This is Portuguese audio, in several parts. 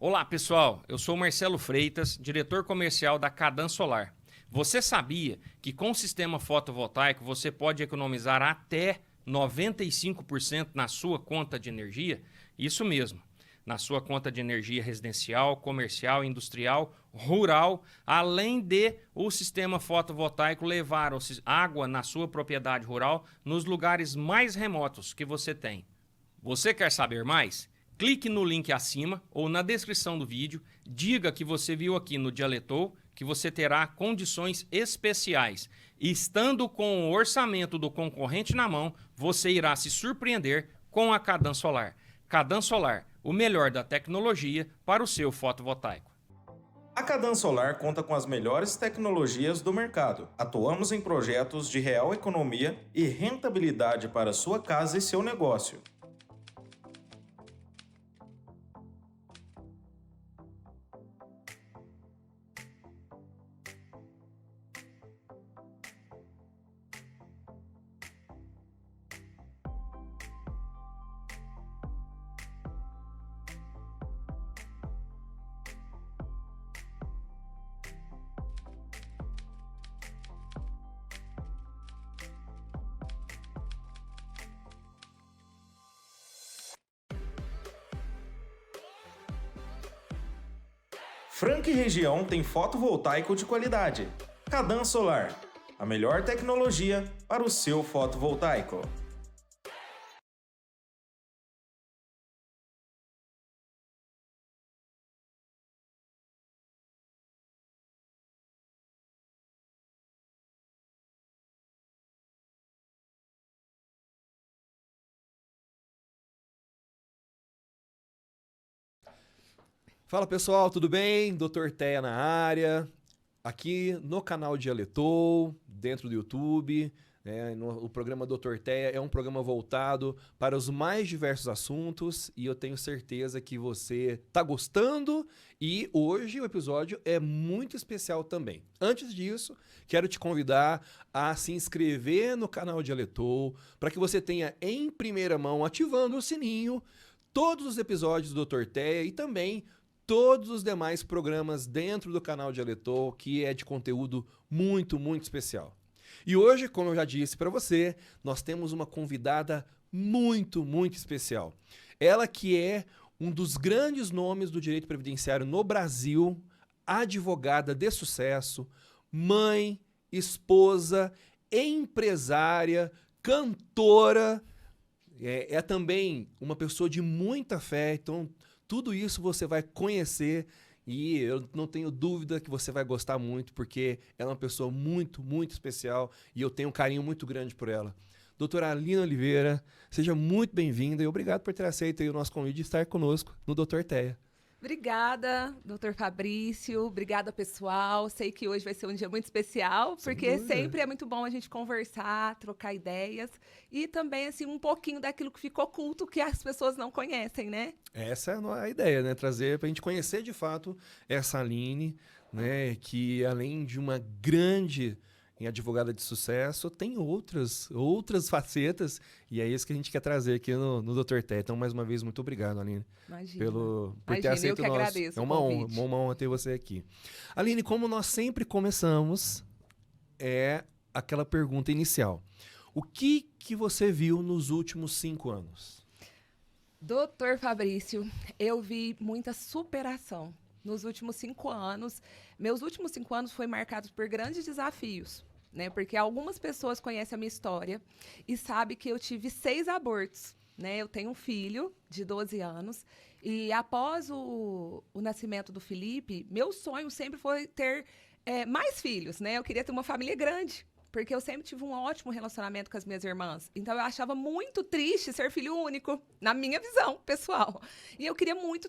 Olá, pessoal. Eu sou Marcelo Freitas, diretor comercial da Cadan Solar. Você sabia que com o sistema fotovoltaico você pode economizar até 95% na sua conta de energia? Isso mesmo. Na sua conta de energia residencial, comercial, industrial, rural, além de o sistema fotovoltaico levar água na sua propriedade rural nos lugares mais remotos que você tem. Você quer saber mais? Clique no link acima ou na descrição do vídeo, diga que você viu aqui no Dialetou, que você terá condições especiais. E estando com o orçamento do concorrente na mão, você irá se surpreender com a Cadan Solar. Cadan Solar, o melhor da tecnologia para o seu fotovoltaico. A Cadan Solar conta com as melhores tecnologias do mercado. Atuamos em projetos de real economia e rentabilidade para sua casa e seu negócio. Franca e região tem fotovoltaico de qualidade. Cadan Solar, a melhor tecnologia para o seu fotovoltaico. Fala pessoal, tudo bem? Dr. Teia na área, aqui no canal Dialetou, dentro do YouTube. O programa Dr. Teia é um programa voltado para os mais diversos assuntos e eu tenho certeza que você está gostando e hoje o episódio é muito especial também. Antes disso, quero te convidar a se inscrever no canal Dialetou para que você tenha em primeira mão, ativando o sininho, todos os episódios do Dr. Teia e também todos os demais programas dentro do canal Dialetou, que é de conteúdo muito, muito especial. E hoje, como eu já disse para você, nós temos uma convidada muito, muito especial. Ela que é um dos grandes nomes do direito previdenciário no Brasil, advogada de sucesso, mãe, esposa, empresária, cantora, é também uma pessoa de muita fé, então tudo isso você vai conhecer e eu não tenho dúvida que você vai gostar muito, porque ela é uma pessoa muito, muito especial e eu tenho um carinho muito grande por ela. Doutora Aline Oliveira, seja muito bem-vinda e obrigado por ter aceito o nosso convite de estar conosco no Dr. Teia. Obrigada, doutor Fabrício. Obrigada, pessoal. Sei que hoje vai ser um dia muito especial, porque sempre é muito bom a gente conversar, trocar ideias e também, assim, um pouquinho daquilo que ficou oculto, que as pessoas não conhecem, né? Essa é a ideia, né? Trazer para a gente conhecer, de fato, essa Aline, né? Que, além de uma grande advogada de sucesso, tem outras facetas, e é isso que a gente quer trazer aqui no Dr. Teia. Então, mais uma vez, muito obrigado, Aline. Imagina. Por ter aceito o nosso... agradeço. É uma honra ter você aqui. Aline, como nós sempre começamos, é aquela pergunta inicial. O que você viu nos últimos 5 anos? Doutor Fabrício, eu vi muita superação nos últimos 5 anos. Meus últimos 5 anos foram marcados por grandes desafios, né? Porque algumas pessoas conhecem a minha história e sabem que eu tive 6 abortos, né? Eu tenho um filho de 12 anos e após o nascimento do Felipe, meu sonho sempre foi ter mais filhos, né? Eu queria ter uma família grande, porque eu sempre tive um ótimo relacionamento com as minhas irmãs. Então, eu achava muito triste ser filho único, na minha visão pessoal. E eu queria muito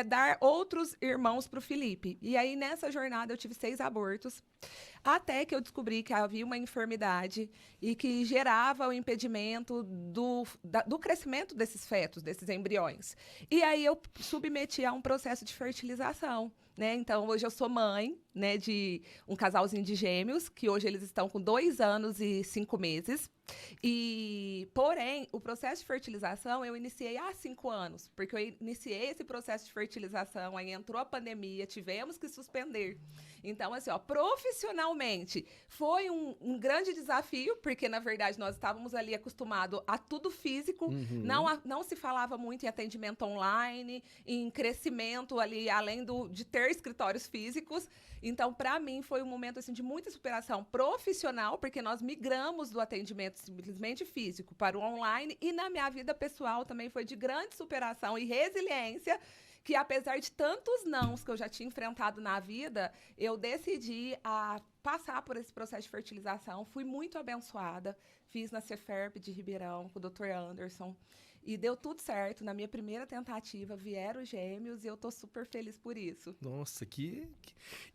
dar outros irmãos para o Felipe. E aí, nessa jornada, eu tive 6 abortos. Até que eu descobri que havia uma enfermidade e que gerava o impedimento do crescimento desses fetos, desses embriões. E aí eu submeti a um processo de fertilização. Né? Então, hoje eu sou mãe, né, de um casalzinho de gêmeos, que hoje eles estão com 2 anos e 5 meses. Porém, o processo de fertilização eu iniciei há 5 anos, porque eu iniciei esse processo de fertilização, aí entrou a pandemia, tivemos que suspender. Então, assim, ó, profissionalmente, foi um grande desafio, porque, na verdade, nós estávamos ali acostumados a tudo físico, não se falava muito em atendimento online, em crescimento ali, além de ter escritórios físicos. Então, para mim, foi um momento assim, de muita superação profissional, porque nós migramos do atendimento simplesmente físico para o online, e na minha vida pessoal também foi de grande superação e resiliência, que apesar de tantos nãos que eu já tinha enfrentado na vida, eu decidi passar por esse processo de fertilização. Fui muito abençoada, fiz na Ceferp de Ribeirão, com o Dr. Anderson, e deu tudo certo. Na minha primeira tentativa, vieram os gêmeos e eu tô super feliz por isso. Nossa,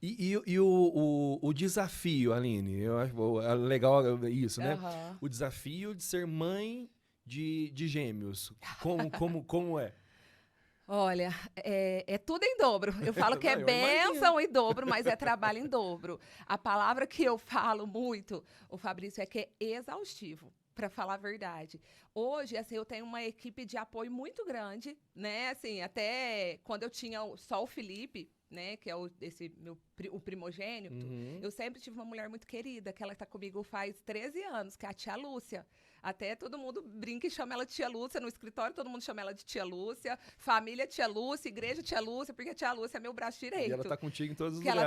E o desafio, Aline? Eu acho legal isso, né? Uhum. O desafio de ser mãe de gêmeos. Como é? Olha, é tudo em dobro. Eu falo que é bênção em dobro, mas é trabalho em dobro. A palavra que eu falo muito, o Fabrício, é que é exaustivo. Para falar a verdade. Hoje, assim, eu tenho uma equipe de apoio muito grande, né? Assim, até quando eu tinha só o Felipe, né? Que é o primogênito, eu sempre tive uma mulher muito querida, que ela está comigo faz 13 anos, que é a tia Lúcia. Até todo mundo brinca e chama ela de tia Lúcia, no escritório todo mundo chama ela de tia Lúcia, família tia Lúcia, igreja tia Lúcia, porque a tia Lúcia é meu braço direito. E ela tá contigo em todos os lugares. Que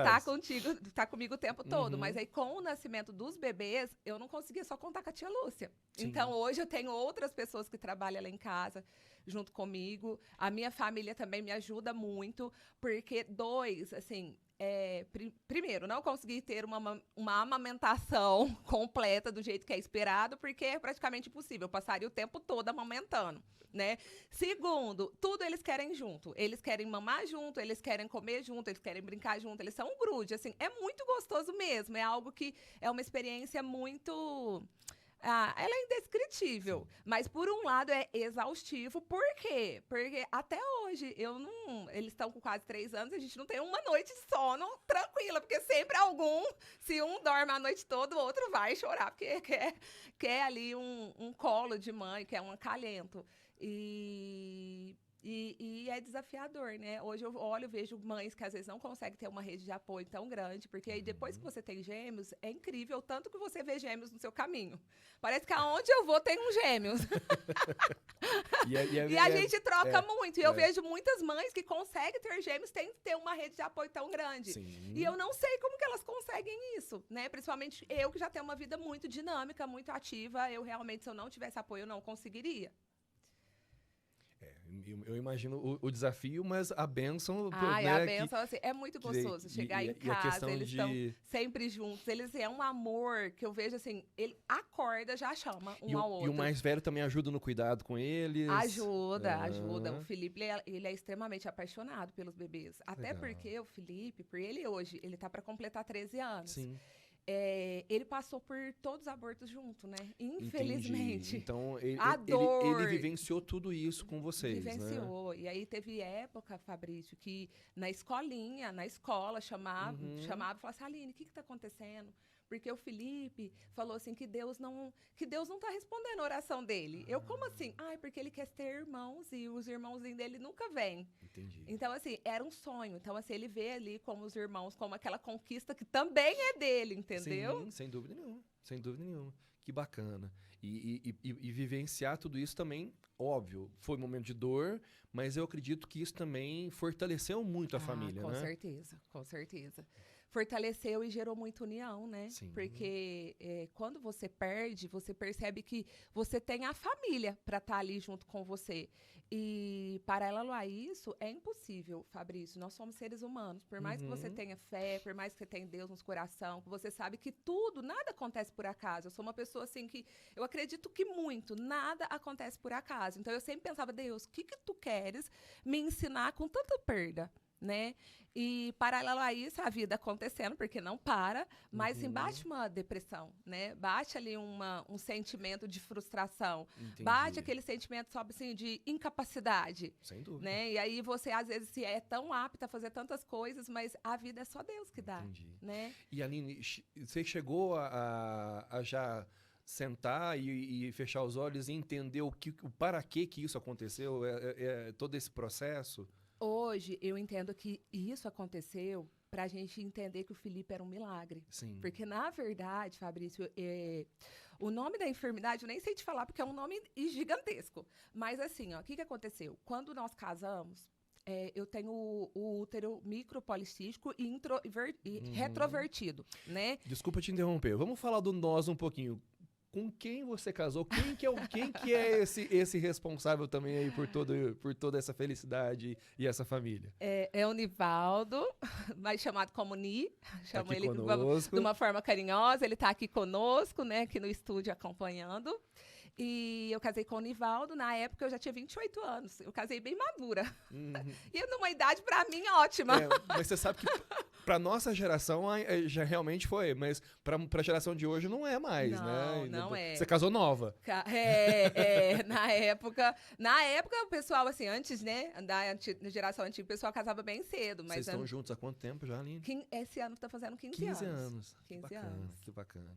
ela tá comigo o tempo todo, mas aí com o nascimento dos bebês, eu não conseguia só contar com a tia Lúcia. Sim. Então hoje eu tenho outras pessoas que trabalham lá em casa, junto comigo, a minha família também me ajuda muito, porque primeiro, não consegui ter uma amamentação completa do jeito que é esperado, porque é praticamente impossível. Eu passaria o tempo todo amamentando, né? Segundo, tudo eles querem junto. Eles querem mamar junto, eles querem comer junto, eles querem brincar junto, eles são um grude, assim. É muito gostoso mesmo, é algo que é uma experiência muito... ela é indescritível, mas por um lado é exaustivo. Por quê? Porque até hoje eles estão com quase 3 anos, a gente não tem uma noite de sono tranquila, porque sempre se um dorme a noite toda, o outro vai chorar, porque quer ali um colo de mãe, quer um acalento. E é desafiador, né? Hoje eu olho, vejo mães que às vezes não conseguem ter uma rede de apoio tão grande, porque aí depois que você tem gêmeos, é incrível o tanto que você vê gêmeos no seu caminho. Parece que aonde eu vou tem um gêmeos. E a gente troca muito. E eu vejo muitas mães que conseguem ter gêmeos, têm que ter uma rede de apoio tão grande. Sim. E eu não sei como que elas conseguem isso, né? Principalmente eu, que já tenho uma vida muito dinâmica, muito ativa. Eu realmente, se eu não tivesse apoio, eu não conseguiria. Eu imagino o desafio, mas a bênção... Né, a bênção, assim, é muito gostoso chegar em casa, eles estão sempre juntos, eles é um amor que eu vejo, assim, ele acorda, já chama ao outro. E o mais velho também ajuda no cuidado com eles? Ajuda. O Felipe, ele é extremamente apaixonado pelos bebês. Até legal. Porque o Felipe, por ele hoje, ele tá para completar 13 anos. Sim. Ele passou por todos os abortos junto, né? Infelizmente. Entendi. Então, ele vivenciou tudo isso com vocês, vivenciou. Né? E aí teve época, Fabrício, que na escola, chamava e falava assim, Aline, o que está acontecendo? Porque o Felipe falou assim que Deus não tá respondendo a oração dele. Eu, como assim? Porque ele quer ter irmãos e os irmãozinhos dele nunca vêm. Entendi. Então, assim, era um sonho. Então, assim, ele vê ali como os irmãos, como aquela conquista que também é dele, entendeu? Sim, sem dúvida nenhuma. Que bacana. E vivenciar tudo isso também, óbvio, foi um momento de dor, mas eu acredito que isso também fortaleceu muito a família, com né? Com certeza. Fortaleceu e gerou muita união, né? Sim. Porque quando você perde, você percebe que você tem a família para estar ali junto com você. E paralelo a isso, é impossível, Fabrício. Nós somos seres humanos. Por mais que você tenha fé, por mais que você tenha Deus no coração, que você sabe que nada acontece por acaso. Eu sou uma pessoa assim que eu acredito que nada acontece por acaso. Então eu sempre pensava, Deus, o que tu queres me ensinar com tanta perda? né? E paralelo a isso, a vida acontecendo, porque não para, mas assim, bate uma depressão, né? Bate ali um sentimento de frustração. Entendi. Bate aquele sentimento, sabe assim, de incapacidade. Sem dúvida. Né? E aí você, às vezes, se é tão apta a fazer tantas coisas, mas a vida é só Deus que dá, Entendi. né? E Aline, você chegou a já sentar e fechar os olhos e entender o para que isso aconteceu, todo esse processo? Hoje, eu entendo que isso aconteceu para a gente entender que o Felipe era um milagre. Sim. Porque, na verdade, Fabrício, o nome da enfermidade, eu nem sei te falar, porque é um nome gigantesco. Mas, assim, ó, o que aconteceu? Quando nós casamos, eu tenho o útero micropolicístico e retrovertido, né? Desculpa te interromper. Vamos falar do nós um pouquinho. Com quem você casou? Quem que é esse responsável também aí por toda essa felicidade e essa família? É o Nivaldo, mais chamado como Ni. Chamo aqui ele conosco. de uma forma carinhosa. Ele está aqui conosco, né? Aqui no estúdio acompanhando. E eu casei com o Nivaldo. Na época eu já tinha 28 anos. Eu casei bem madura. E numa idade, para mim, ótima. Mas você sabe que para nossa geração já realmente foi, mas para a geração de hoje não é mais, né? Não é. Você casou nova. Na época o pessoal, assim, antes, né, da geração antiga, o pessoal casava bem cedo. Mas vocês estão juntos há quanto tempo já, Aline? Esse ano tá fazendo 15 anos. 15 15 anos. anos. Que bacana.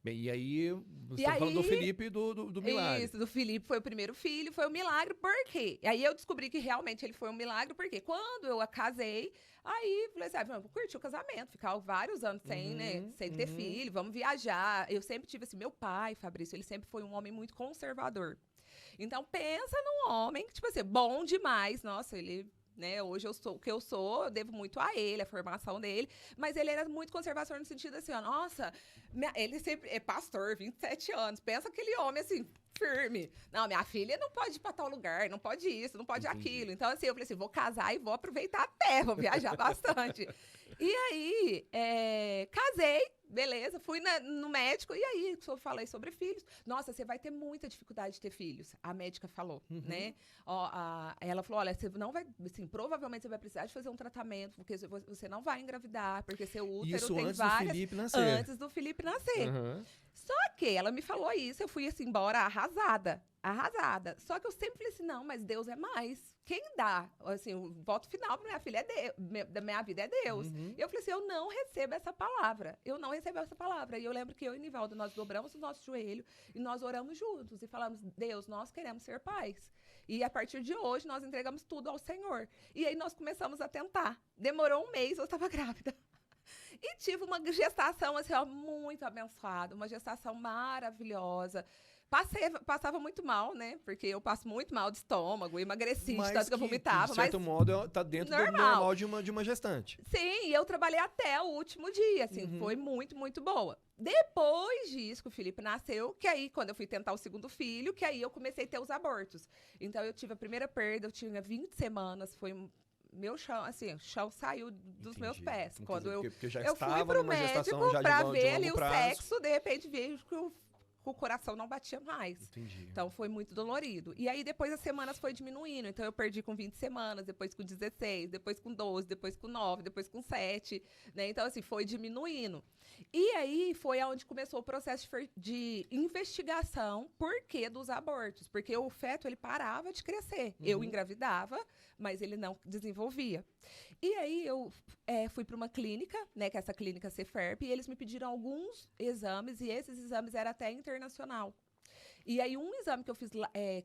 Bem, e aí, você está falando do Felipe e do milagre. Isso, do Felipe foi o primeiro filho, foi um milagre, por quê? Aí eu descobri que realmente ele foi um milagre, porque quando eu a casei, aí falei assim, vamos curtir o casamento, ficar vários anos sem ter filho, vamos viajar. Eu sempre tive assim, meu pai, Fabrício, ele sempre foi um homem muito conservador. Então pensa num homem que, tipo assim, bom demais, nossa, ele... Né? Hoje eu sou o que eu sou, eu devo muito a ele, a formação dele, mas ele era muito conservador no sentido assim, ó, nossa, ele sempre é pastor, 27 anos, pensa aquele homem assim, firme. Não, minha filha não pode ir pra tal lugar, não pode isso, não pode aquilo. Então, assim, eu falei assim, vou casar e vou aproveitar a terra, vou viajar bastante. E aí, casei, beleza, fui no médico, e aí eu falei sobre filhos. Nossa, você vai ter muita dificuldade de ter filhos, a médica falou, né? Ela falou, olha, você não vai, assim, provavelmente você vai precisar de fazer um tratamento, porque você não vai engravidar, porque seu útero isso tem antes várias... do Felipe nascer. Antes do Felipe nascer. Só que ela me falou isso, eu fui assim embora arrasada. Só que eu sempre falei assim, não, mas Deus é mais. Quem dá, assim, o voto final pra minha filha da minha vida é Deus. Eu falei assim, eu não recebo essa palavra. E eu lembro que eu e Nivaldo, nós dobramos o nosso joelho e nós oramos juntos e falamos, Deus, nós queremos ser pais. E a partir de hoje, nós entregamos tudo ao Senhor. E aí nós começamos a tentar. Demorou um mês, eu estava grávida. E tive uma gestação, assim, ó, muito abençoada, uma gestação maravilhosa. Passava muito mal, né? Porque eu passo muito mal de estômago, emagreci, de tanto que eu vomitava. De certo modo, tá dentro do normal de uma gestante. Sim, e eu trabalhei até o último dia, assim, foi muito, muito boa. Depois disso, que o Felipe nasceu, que aí, quando eu fui tentar o segundo filho, que aí eu comecei a ter os abortos. Então, eu tive a primeira perda, eu tinha 20 semanas, foi... Meu chão, assim, o chão saiu dos meus pés. Então, quando eu fui pro médico pra ver ali o sexo, de repente vejo que o coração não batia mais. Entendi. Então foi muito dolorido. E aí depois as semanas foi diminuindo. Então eu perdi com 20 semanas, depois com 16, depois com 12, depois com 9, depois com 7, né? Então assim, foi diminuindo. E aí foi onde começou o processo de investigação dos abortos, porque o feto ele parava de crescer. Eu engravidava, mas ele não desenvolvia. E aí eu fui para uma clínica, né, que é essa clínica Ceferp, e eles me pediram alguns exames, e esses exames eram até internacional. E aí um exame que eu fiz,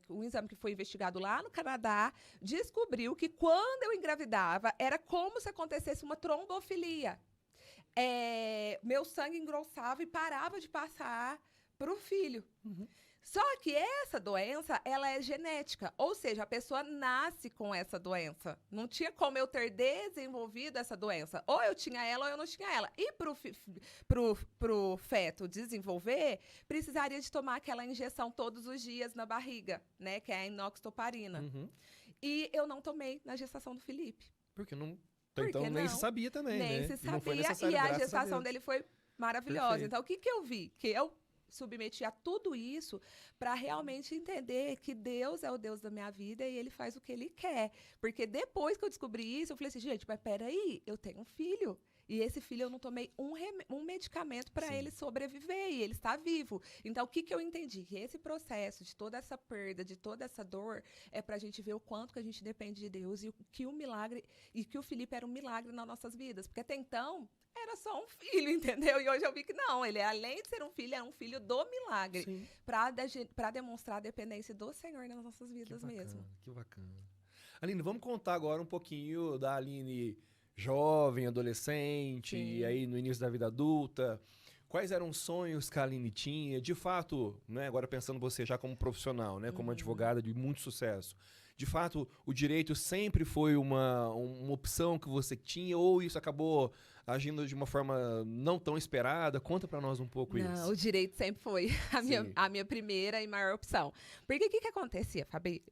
um exame que foi investigado lá no Canadá, descobriu que quando eu engravidava, era como se acontecesse uma trombofilia. Meu sangue engrossava e parava de passar para o filho. Só que essa doença, ela é genética, ou seja, a pessoa nasce com essa doença. Não tinha como eu ter desenvolvido essa doença. Ou eu tinha ela ou eu não tinha ela. E pro feto desenvolver, precisaria de tomar aquela injeção todos os dias na barriga, né? Que é a inoxaparina. E eu não tomei na gestação do Felipe. Porque não... Então nem se sabia também, nem né? se sabia, e a gestação dele foi maravilhosa. Perfeito. Então, o que eu vi? Que eu submeti a tudo isso para realmente entender que Deus é o Deus da minha vida e ele faz o que ele quer. Porque depois que eu descobri isso, eu falei assim, gente, mas peraí, eu tenho um filho. E esse filho eu não tomei um medicamento para ele sobreviver e ele está vivo. Então, o que eu entendi? Que esse processo de toda essa perda, de toda essa dor, é para a gente ver o quanto que a gente depende de Deus e que o milagre, e que o Felipe era um milagre nas nossas vidas. Porque até então, era só um filho, entendeu? E hoje eu vi que não, ele, além de ser um filho, é um filho do milagre. Para demonstrar a dependência do Senhor nas nossas vidas mesmo. Que bacana. Aline, vamos contar agora um pouquinho da Aline jovem, adolescente, e aí no início da vida adulta. Quais eram os sonhos que a Aline tinha? De fato, né, agora pensando você já como profissional, né, como advogada de muito sucesso, de fato, o direito sempre foi uma opção que você tinha ou isso acabou agindo de uma forma não tão esperada? Conta pra nós um pouco isso. Não, o direito sempre foi a minha primeira e maior opção. Porque o que acontecia,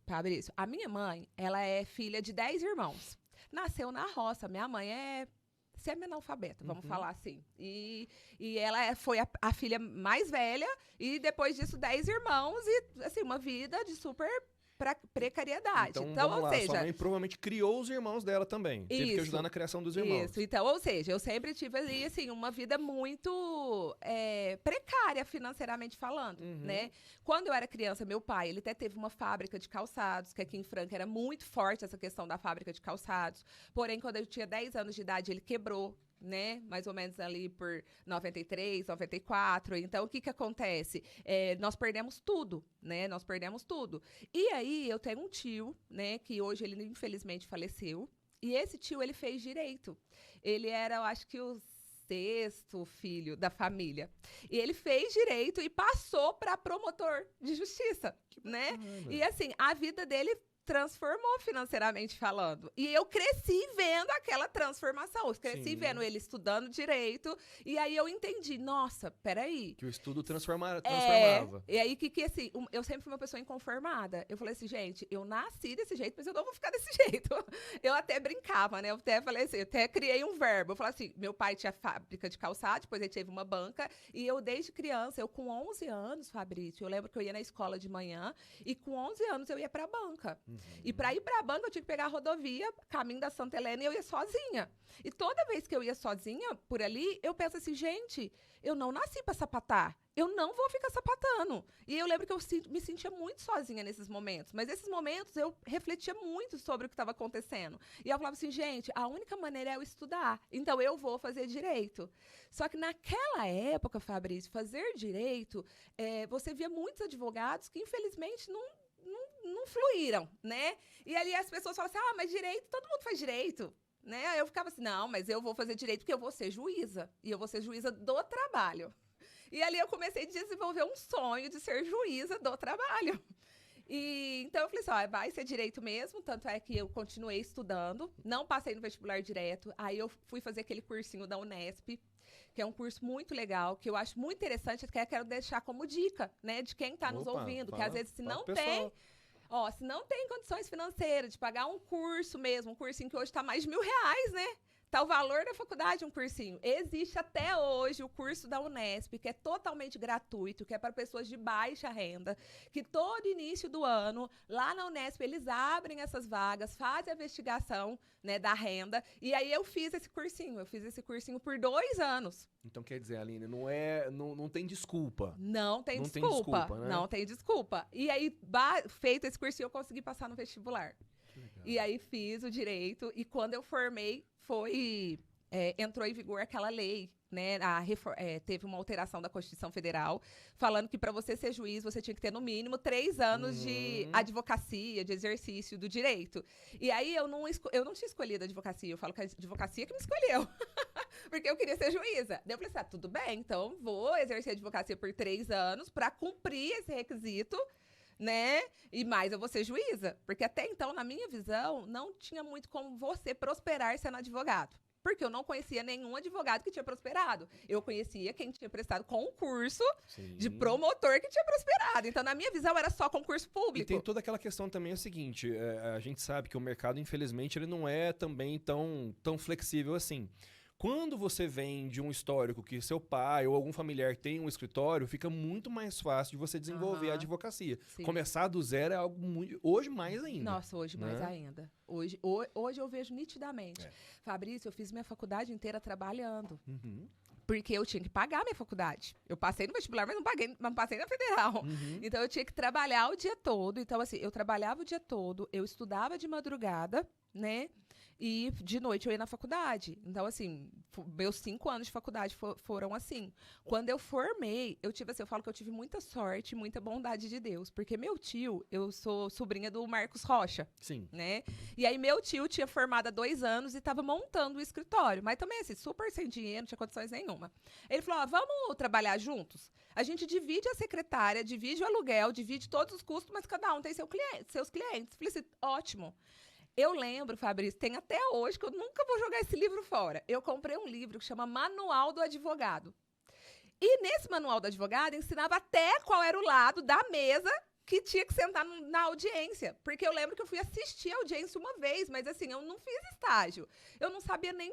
Fabrício? A minha mãe, ela é filha de 10 irmãos. Nasceu na roça. Minha mãe é semi-analfabeta, vamos falar assim. E ela foi a filha mais velha e depois disso 10 irmãos e assim, uma vida de super precariedade. Então ou seja, sua mãe provavelmente criou os irmãos dela também. Teve que ajudar na criação dos irmãos. Isso, então, ou seja, eu sempre tive ali, assim, uma vida muito precária financeiramente falando, né? Quando eu era criança, meu pai, ele até teve uma fábrica de calçados, que aqui em Franca era muito forte essa questão da fábrica de calçados. Porém, quando eu tinha 10 anos de idade, ele quebrou, né? Mais ou menos ali por 93, 94. Então, o que acontece? Nós perdemos tudo, né? Nós perdemos tudo. E aí, eu tenho um tio, né? Que hoje ele, infelizmente, faleceu. E esse tio, ele fez direito. Ele era, eu acho que o 6º filho da família. E ele fez direito e passou para promotor de justiça, né? E assim, a vida dele transformou financeiramente falando. E eu cresci vendo aquela transformação. Eu cresci vendo ele estudando direito. E aí eu entendi, nossa, peraí. Que o estudo transformava. E aí que assim, eu sempre fui uma pessoa inconformada. Eu falei assim, gente, eu nasci desse jeito, mas eu não vou ficar desse jeito. Eu até brincava, né? Eu até falei assim, eu até criei um verbo. Eu falei assim, meu pai tinha fábrica de calçado, depois ele teve uma banca. E eu, desde criança, eu com 11 anos, Fabrício, eu lembro que eu ia na escola de manhã e com 11 anos eu ia pra banca. E para ir para a banca, eu tinha que pegar a rodovia, caminho da Santa Helena, e eu ia sozinha. E toda vez que eu ia sozinha por ali, eu penso assim, gente, eu não nasci para sapatar. Eu não vou ficar sapatando. E eu lembro que eu me sentia muito sozinha nesses momentos. Mas esses momentos eu refletia muito sobre o que estava acontecendo. E eu falava assim, gente, a única maneira é eu estudar. Então eu vou fazer direito. Só que naquela época, Fabrício, fazer direito, você via muitos advogados que infelizmente não fluíram, né? E ali as pessoas falam assim, mas direito, todo mundo faz direito, né? Aí eu ficava assim, não, mas eu vou fazer direito porque eu vou ser juíza. E eu vou ser juíza do trabalho. E ali eu comecei a desenvolver um sonho de ser juíza do trabalho. E então eu falei assim, vai ser direito mesmo, tanto é que eu continuei estudando, não passei no vestibular direto, aí eu fui fazer aquele cursinho da Unesp, que é um curso muito legal, que eu acho muito interessante, que eu quero deixar como dica, né, de quem está nos ouvindo, que às vezes se não tem... se não tem condições financeiras de pagar um curso mesmo, um cursinho que hoje está mais de R$1.000, né? Tá o valor da faculdade, um cursinho. Existe até hoje o curso da Unesp, que é totalmente gratuito, que é para pessoas de baixa renda, que todo início do ano, lá na Unesp, eles abrem essas vagas, fazem a investigação, né, da renda, e aí eu fiz esse cursinho. Eu fiz esse cursinho por 2 anos. Então, quer dizer, Aline, não tem desculpa. Não tem desculpa, né? Não tem desculpa. E aí, feito esse cursinho, eu consegui passar no vestibular. E aí fiz o direito, e quando eu formei, entrou em vigor aquela lei, né? Teve uma alteração da Constituição Federal, falando que para você ser juiz, você tinha que ter no mínimo 3 anos de advocacia, de exercício do direito. E aí eu não tinha escolhido a advocacia, eu falo que a advocacia que me escolheu. Porque eu queria ser juíza. Daí eu falei assim, tudo bem, então vou exercer a advocacia por 3 anos para cumprir esse requisito, né? E mais eu vou ser juíza. Porque até então, na minha visão, não tinha muito como você prosperar sendo advogado. Porque eu não conhecia nenhum advogado que tinha prosperado. Eu conhecia quem tinha prestado concurso de promotor que tinha prosperado. Então, na minha visão, era só concurso público. E tem toda aquela questão também, é o seguinte, a gente sabe que o mercado, infelizmente, ele não é também tão flexível assim. Quando você vem de um histórico que seu pai ou algum familiar tem um escritório, fica muito mais fácil de você desenvolver a advocacia. Sim. Começar do zero é algo muito... Hoje, mais ainda. Nossa, hoje né? mais ainda. Hoje eu vejo nitidamente. Fabrício, eu fiz minha faculdade inteira trabalhando. Porque eu tinha que pagar minha faculdade. Eu passei no vestibular, mas não passei na federal. Então, eu tinha que trabalhar o dia todo. Então, assim, eu trabalhava o dia todo, eu estudava de madrugada, né? E de noite eu ia na faculdade. Então, assim, meus 5 anos de faculdade foram assim. Quando eu formei, eu falo que eu tive muita sorte, muita bondade de Deus. Porque meu tio, eu sou sobrinha do Marcos Rocha. Sim. Né? E aí, meu tio tinha formado há 2 anos e estava montando o escritório. Mas também, assim, super sem dinheiro, não tinha condições nenhuma. Ele falou, vamos trabalhar juntos? A gente divide a secretária, divide o aluguel, divide todos os custos, mas cada um tem seus clientes. Falei assim, ótimo. Eu lembro, Fabrício, tem até hoje que eu nunca vou jogar esse livro fora. Eu comprei um livro que chama Manual do Advogado. E nesse Manual do Advogado ensinava até qual era o lado da mesa que tinha que sentar na audiência. Porque eu lembro que eu fui assistir a audiência uma vez, mas assim, eu não fiz estágio. Eu não sabia nem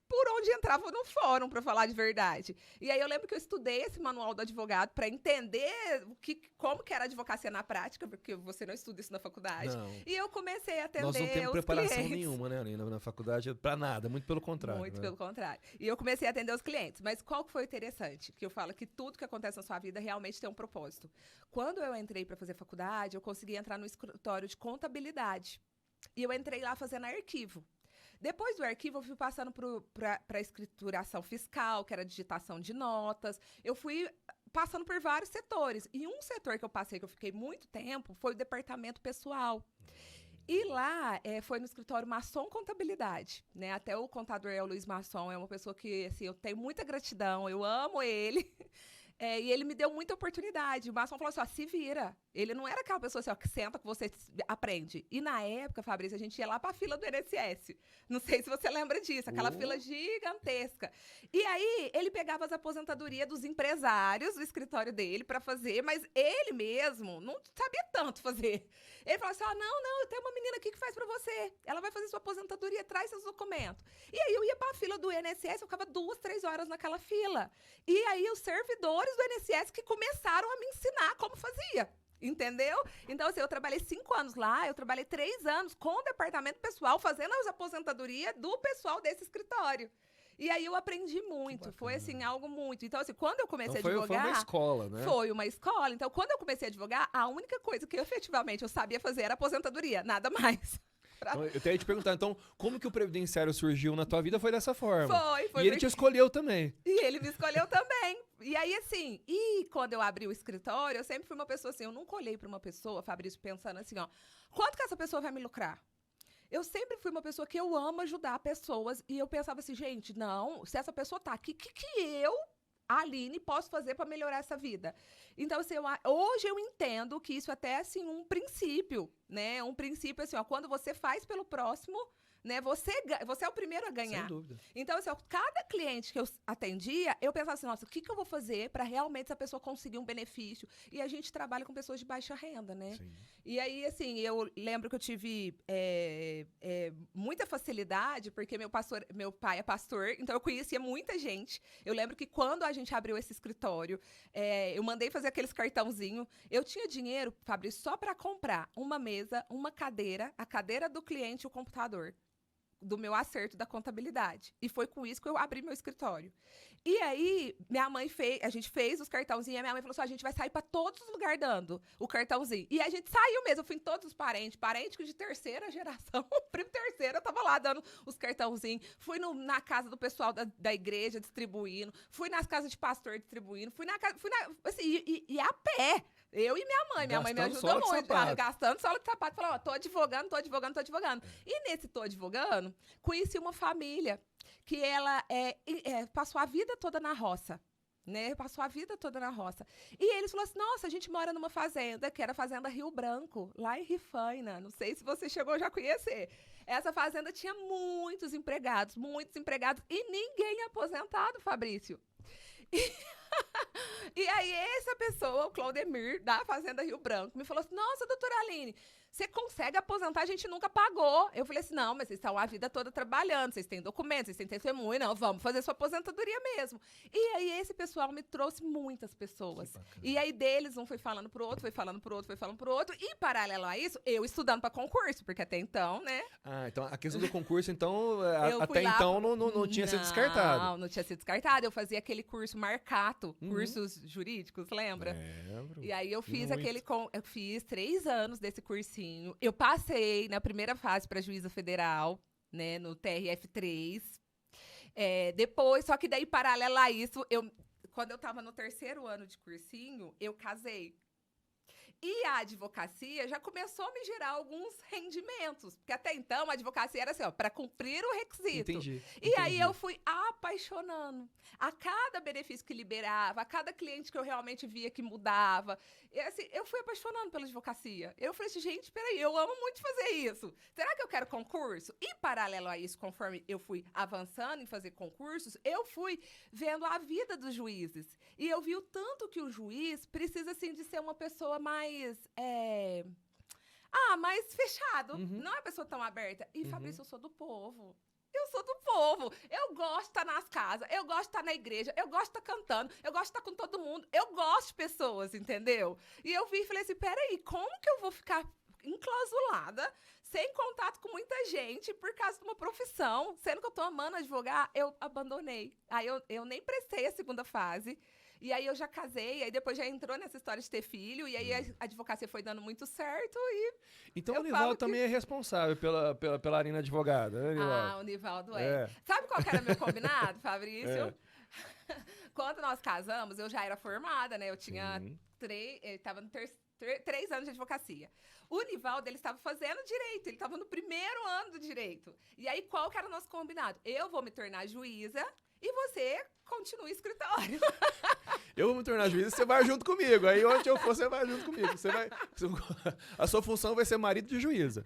por onde entrava no fórum, para falar de verdade. E aí eu lembro que eu estudei esse manual do advogado para entender como que era a advocacia na prática, porque você não estuda isso na faculdade. Não. E eu comecei a atender Nós não temos preparação clientes. nenhuma, né, Aline, na faculdade, para nada, muito pelo contrário. Muito né? pelo contrário. E eu comecei a atender os clientes. Mas qual que foi o interessante? Que eu falo que tudo que acontece na sua vida realmente tem um propósito. Quando eu entrei para fazer faculdade, eu consegui entrar no escritório de contabilidade. E eu entrei lá fazendo arquivo. Depois do arquivo, eu fui passando para a escrituração fiscal, que era a digitação de notas. Eu fui passando por vários setores. E um setor que eu passei, que eu fiquei muito tempo, foi o departamento pessoal. E lá foi no escritório Masson Contabilidade, né? Até o contador é o Luiz Masson, é uma pessoa que assim, eu tenho muita gratidão, eu amo ele. E ele me deu muita oportunidade. O Masson falou assim, ó, se vira. Ele não era aquela pessoa assim, ó, que senta que você aprende. E na época, Fabrício, a gente ia lá para a fila do INSS. Não sei se você lembra disso, aquela fila gigantesca. E aí, ele pegava as aposentadorias dos empresários do escritório dele para fazer, mas ele mesmo não sabia tanto fazer. Ele falou assim, não, eu tenho uma menina aqui que faz para você. Ela vai fazer sua aposentadoria, traz seus documentos. E aí, eu ia para a fila do INSS, eu ficava 2, 3 horas naquela fila. E aí, os servidores do INSS que começaram a me ensinar como fazia. Entendeu? Então, assim, eu trabalhei 5 anos lá, eu trabalhei 3 anos com o departamento pessoal, fazendo as aposentadorias do pessoal desse escritório. E aí eu aprendi muito, foi assim, algo muito. Então, assim, quando eu comecei a advogar... Foi uma escola, né? Foi uma escola. Então, quando eu comecei a advogar, a única coisa que efetivamente eu sabia fazer era aposentadoria, nada mais. Então, eu tenho que te perguntar, então, como que o previdenciário surgiu na tua vida? Foi dessa forma. Foi. E ele te escolheu também. E ele me escolheu também. E aí, assim, quando eu abri o escritório, eu sempre fui uma pessoa assim, eu nunca olhei para uma pessoa, Fabrício, pensando assim, ó, quanto que essa pessoa vai me lucrar? Eu sempre fui uma pessoa que eu amo ajudar pessoas e eu pensava assim, gente, não, se essa pessoa tá aqui, o que eu, Aline, posso fazer para melhorar essa vida? Então, assim, hoje eu entendo que isso até é, assim, um princípio, né? Um princípio, assim, ó, quando você faz pelo próximo, né? Você é o primeiro a ganhar. Sem dúvida. Então, assim, ó, cada cliente que eu atendia, eu pensava assim, nossa, o que eu vou fazer para realmente essa pessoa conseguir um benefício? E a gente trabalha com pessoas de baixa renda, né? Sim. E aí, assim, eu lembro que eu tive muita facilidade, porque meu pai é pastor, então eu conhecia muita gente. Eu lembro que quando a gente abriu esse escritório, eu mandei fazer aqueles cartãozinhos. Eu tinha dinheiro, Fabrício, só para comprar uma mesa, uma cadeira, a cadeira do cliente e o computador do meu acerto da contabilidade. E foi com isso que eu abri meu escritório. E aí, a gente fez os cartãozinhos, e a minha mãe falou assim, a gente vai sair para todos os lugares dando o cartãozinho. E a gente saiu mesmo, eu fui em todos os parentes de terceira geração, primo terceiro, eu tava lá dando os cartãozinhos. Fui na casa do pessoal da igreja distribuindo, fui nas casas de pastor distribuindo, assim, e a pé. Eu e minha mãe. Minha mãe me ajuda muito. Gastando sola de sapato. Falando, ó, tô advogando. E nesse tô advogando, conheci uma família que ela passou a vida toda na roça. Né? Passou a vida toda na roça. E eles falaram assim, nossa, a gente mora numa fazenda, que era a Fazenda Rio Branco, lá em Rifaina. Não sei se você chegou já a conhecer. Essa fazenda tinha muitos empregados, e ninguém aposentado, Fabrício. E aí, essa pessoa, o Claudemir, da Fazenda Rio Branco, me falou assim, nossa, doutora Aline, você consegue aposentar, a gente nunca pagou. Eu falei assim, não, mas vocês estão a vida toda trabalhando, vocês têm documentos, vocês têm testemunho, não, vamos fazer sua aposentadoria mesmo. E aí esse pessoal me trouxe muitas pessoas. E aí deles, um foi falando pro outro, foi falando pro outro, foi falando pro outro, e paralelo a isso, eu estudando para concurso, porque até então, né? Ah, então a questão do concurso, então, Eu até fui lá- então não tinha sido descartado. Não tinha sido descartado. Eu fazia aquele curso Marcato, cursos jurídicos, lembra? Lembro. E aí eu fiz Muito. eu fiz 3 anos desse cursinho. Eu passei na primeira fase para juíza federal, né, no TRF3. Depois, só que daí, paralelo a isso, quando eu estava no 3º ano de cursinho, eu casei. E a advocacia já começou a me gerar alguns rendimentos. Porque até então a advocacia era assim, ó, para cumprir o requisito. Entendi. E aí eu fui apaixonando. A cada benefício que liberava, a cada cliente que eu realmente via que mudava. E, assim, eu fui apaixonando pela advocacia. Eu falei assim, gente, peraí, eu amo muito fazer isso. Será que eu quero concurso? E paralelo a isso, conforme eu fui avançando em fazer concursos, eu fui vendo a vida dos juízes. E eu vi o tanto que o juiz precisa, assim, de ser uma pessoa mais mais fechado. Não é uma pessoa tão aberta. E, Fabrício, eu sou do povo. Eu sou do povo. Eu gosto de estar nas casas, eu gosto de estar na igreja, eu gosto de estar cantando, eu gosto de estar com todo mundo. Eu gosto de pessoas, entendeu? E eu vi e falei assim, peraí, como que eu vou ficar enclausulada, sem contato com muita gente, por causa de uma profissão? Sendo que eu tô amando advogar, eu abandonei. Aí eu nem prestei a segunda fase. E aí eu já casei, aí depois já entrou nessa história de ter filho, e aí a advocacia foi dando muito certo e... Então eu o Nivaldo falo que- também é responsável pela Arena Advogada, né, Nivaldo? o Nivaldo É. Sabe qual que era meu combinado, Fabrício? É. Quando nós casamos, eu já era formada, né? Eu tinha Sim. 3 anos de advocacia. O Nivaldo, ele estava fazendo direito, ele estava no 1º ano do direito. E aí, qual que era o nosso combinado? Eu vou me tornar juíza e você continua em escritório. Eu vou me tornar juiz e você vai junto comigo. Aí onde eu for, você vai junto comigo. A sua função vai ser marido de juíza.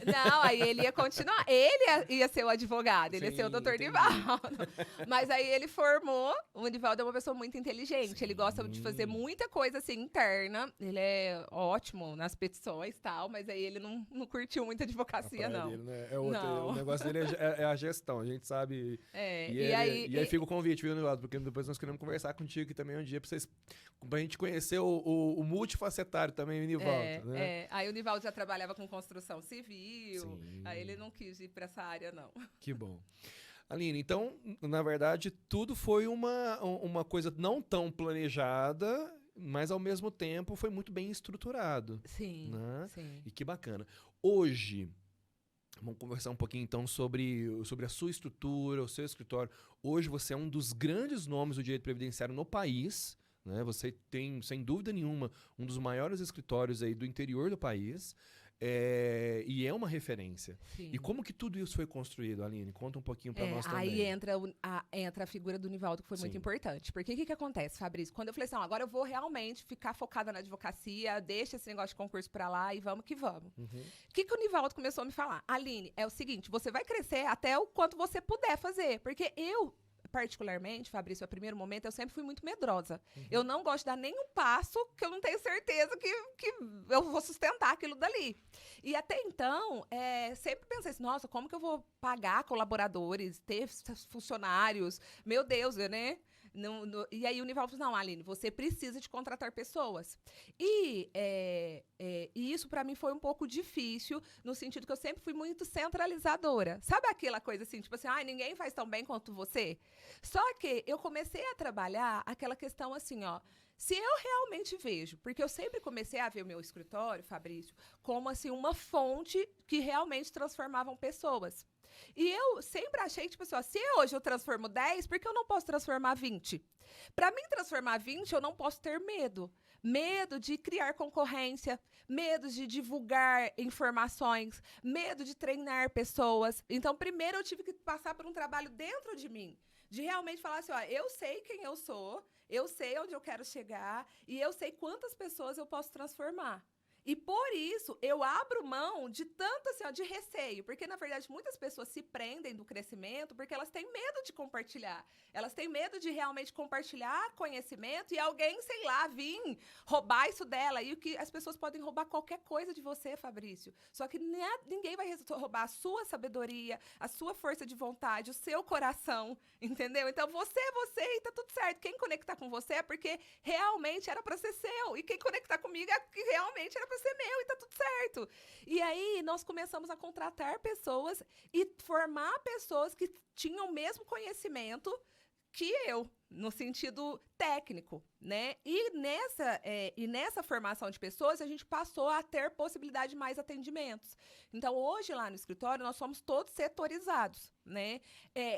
Não, aí ele ia continuar. Ele ia ser o advogado, ele ia Sim, ser o doutor entendi. Nivaldo. Mas aí ele formou. O Nivaldo é uma pessoa muito inteligente. Ele gosta de fazer muita coisa assim interna. Ele é ótimo nas petições e tal, mas aí ele não curtiu muito a advocacia, A praia não. dele, né? É outra. Não. O negócio dele é a gestão, a gente sabe. E aí fica o convite, viu, Nivaldo? Porque depois nós queremos conversar contigo aqui também um dia pra gente conhecer o multifacetário também, o Nivaldo, né? Aí o Nivaldo já trabalhava com construção civil, Sim. aí ele não quis ir para essa área, não. Que bom. Aline, então, na verdade, tudo foi uma coisa não tão planejada, mas ao mesmo tempo foi muito bem estruturado. Sim, Né? sim. E que bacana. Hoje, vamos conversar um pouquinho então sobre a sua estrutura, o seu escritório. Hoje você é um dos grandes nomes do direito previdenciário no país, né? Você tem, sem dúvida nenhuma, um dos maiores escritórios aí do interior do país. E é uma referência. Sim. E como que tudo isso foi construído, Aline? Conta um pouquinho para nós também. Aí entra a figura do Nivaldo, que foi muito Sim. importante. Porque o que acontece, Fabrício? Quando eu falei assim, ó, agora eu vou realmente ficar focada na advocacia, deixa esse negócio de concurso pra lá e vamos que vamos. Uhum. O que o Nivaldo começou a me falar? Aline, é o seguinte, você vai crescer até o quanto você puder fazer. Porque eu, particularmente, Fabrício, a primeiro momento, eu sempre fui muito medrosa. Eu não gosto de dar nenhum passo que eu não tenho certeza que eu vou sustentar aquilo dali. E até então, sempre pensei assim, nossa, como que eu vou pagar colaboradores, ter funcionários? Meu Deus, né? E aí o Nivaldo falou, não, Aline, você precisa de contratar pessoas. E isso para mim foi um pouco difícil, no sentido que eu sempre fui muito centralizadora. Sabe aquela coisa assim, tipo assim, ninguém faz tão bem quanto você? Só que eu comecei a trabalhar aquela questão assim, ó, se eu realmente vejo, porque eu sempre comecei a ver o meu escritório, Fabrício, como assim uma fonte que realmente transformavam pessoas. E eu sempre achei, tipo assim, ó, se hoje eu transformo 10, por que eu não posso transformar 20? Para mim transformar 20, eu não posso ter medo. Medo de criar concorrência, medo de divulgar informações, medo de treinar pessoas. Então, primeiro eu tive que passar por um trabalho dentro de mim, de realmente falar assim, ó, eu sei quem eu sou, eu sei onde eu quero chegar e eu sei quantas pessoas eu posso transformar. E por isso, eu abro mão de tanto assim, ó, de receio. Porque, na verdade, muitas pessoas se prendem do crescimento porque elas têm medo de compartilhar. Elas têm medo de realmente compartilhar conhecimento e alguém, sei lá, vir roubar isso dela. E o que as pessoas podem roubar qualquer coisa de você, Fabrício. Só que ninguém vai roubar a sua sabedoria, a sua força de vontade, o seu coração, entendeu? Então, você é você e tá tudo certo. Quem conectar com você é porque realmente era pra ser seu. E quem conectar comigo é que realmente era pra ser meu e tá tudo certo. E aí, nós começamos a contratar pessoas e formar pessoas que tinham o mesmo conhecimento que eu, no sentido técnico, né? E nessa formação de pessoas, a gente passou a ter possibilidade de mais atendimentos. Então, hoje, lá no escritório, nós somos todos setorizados, né?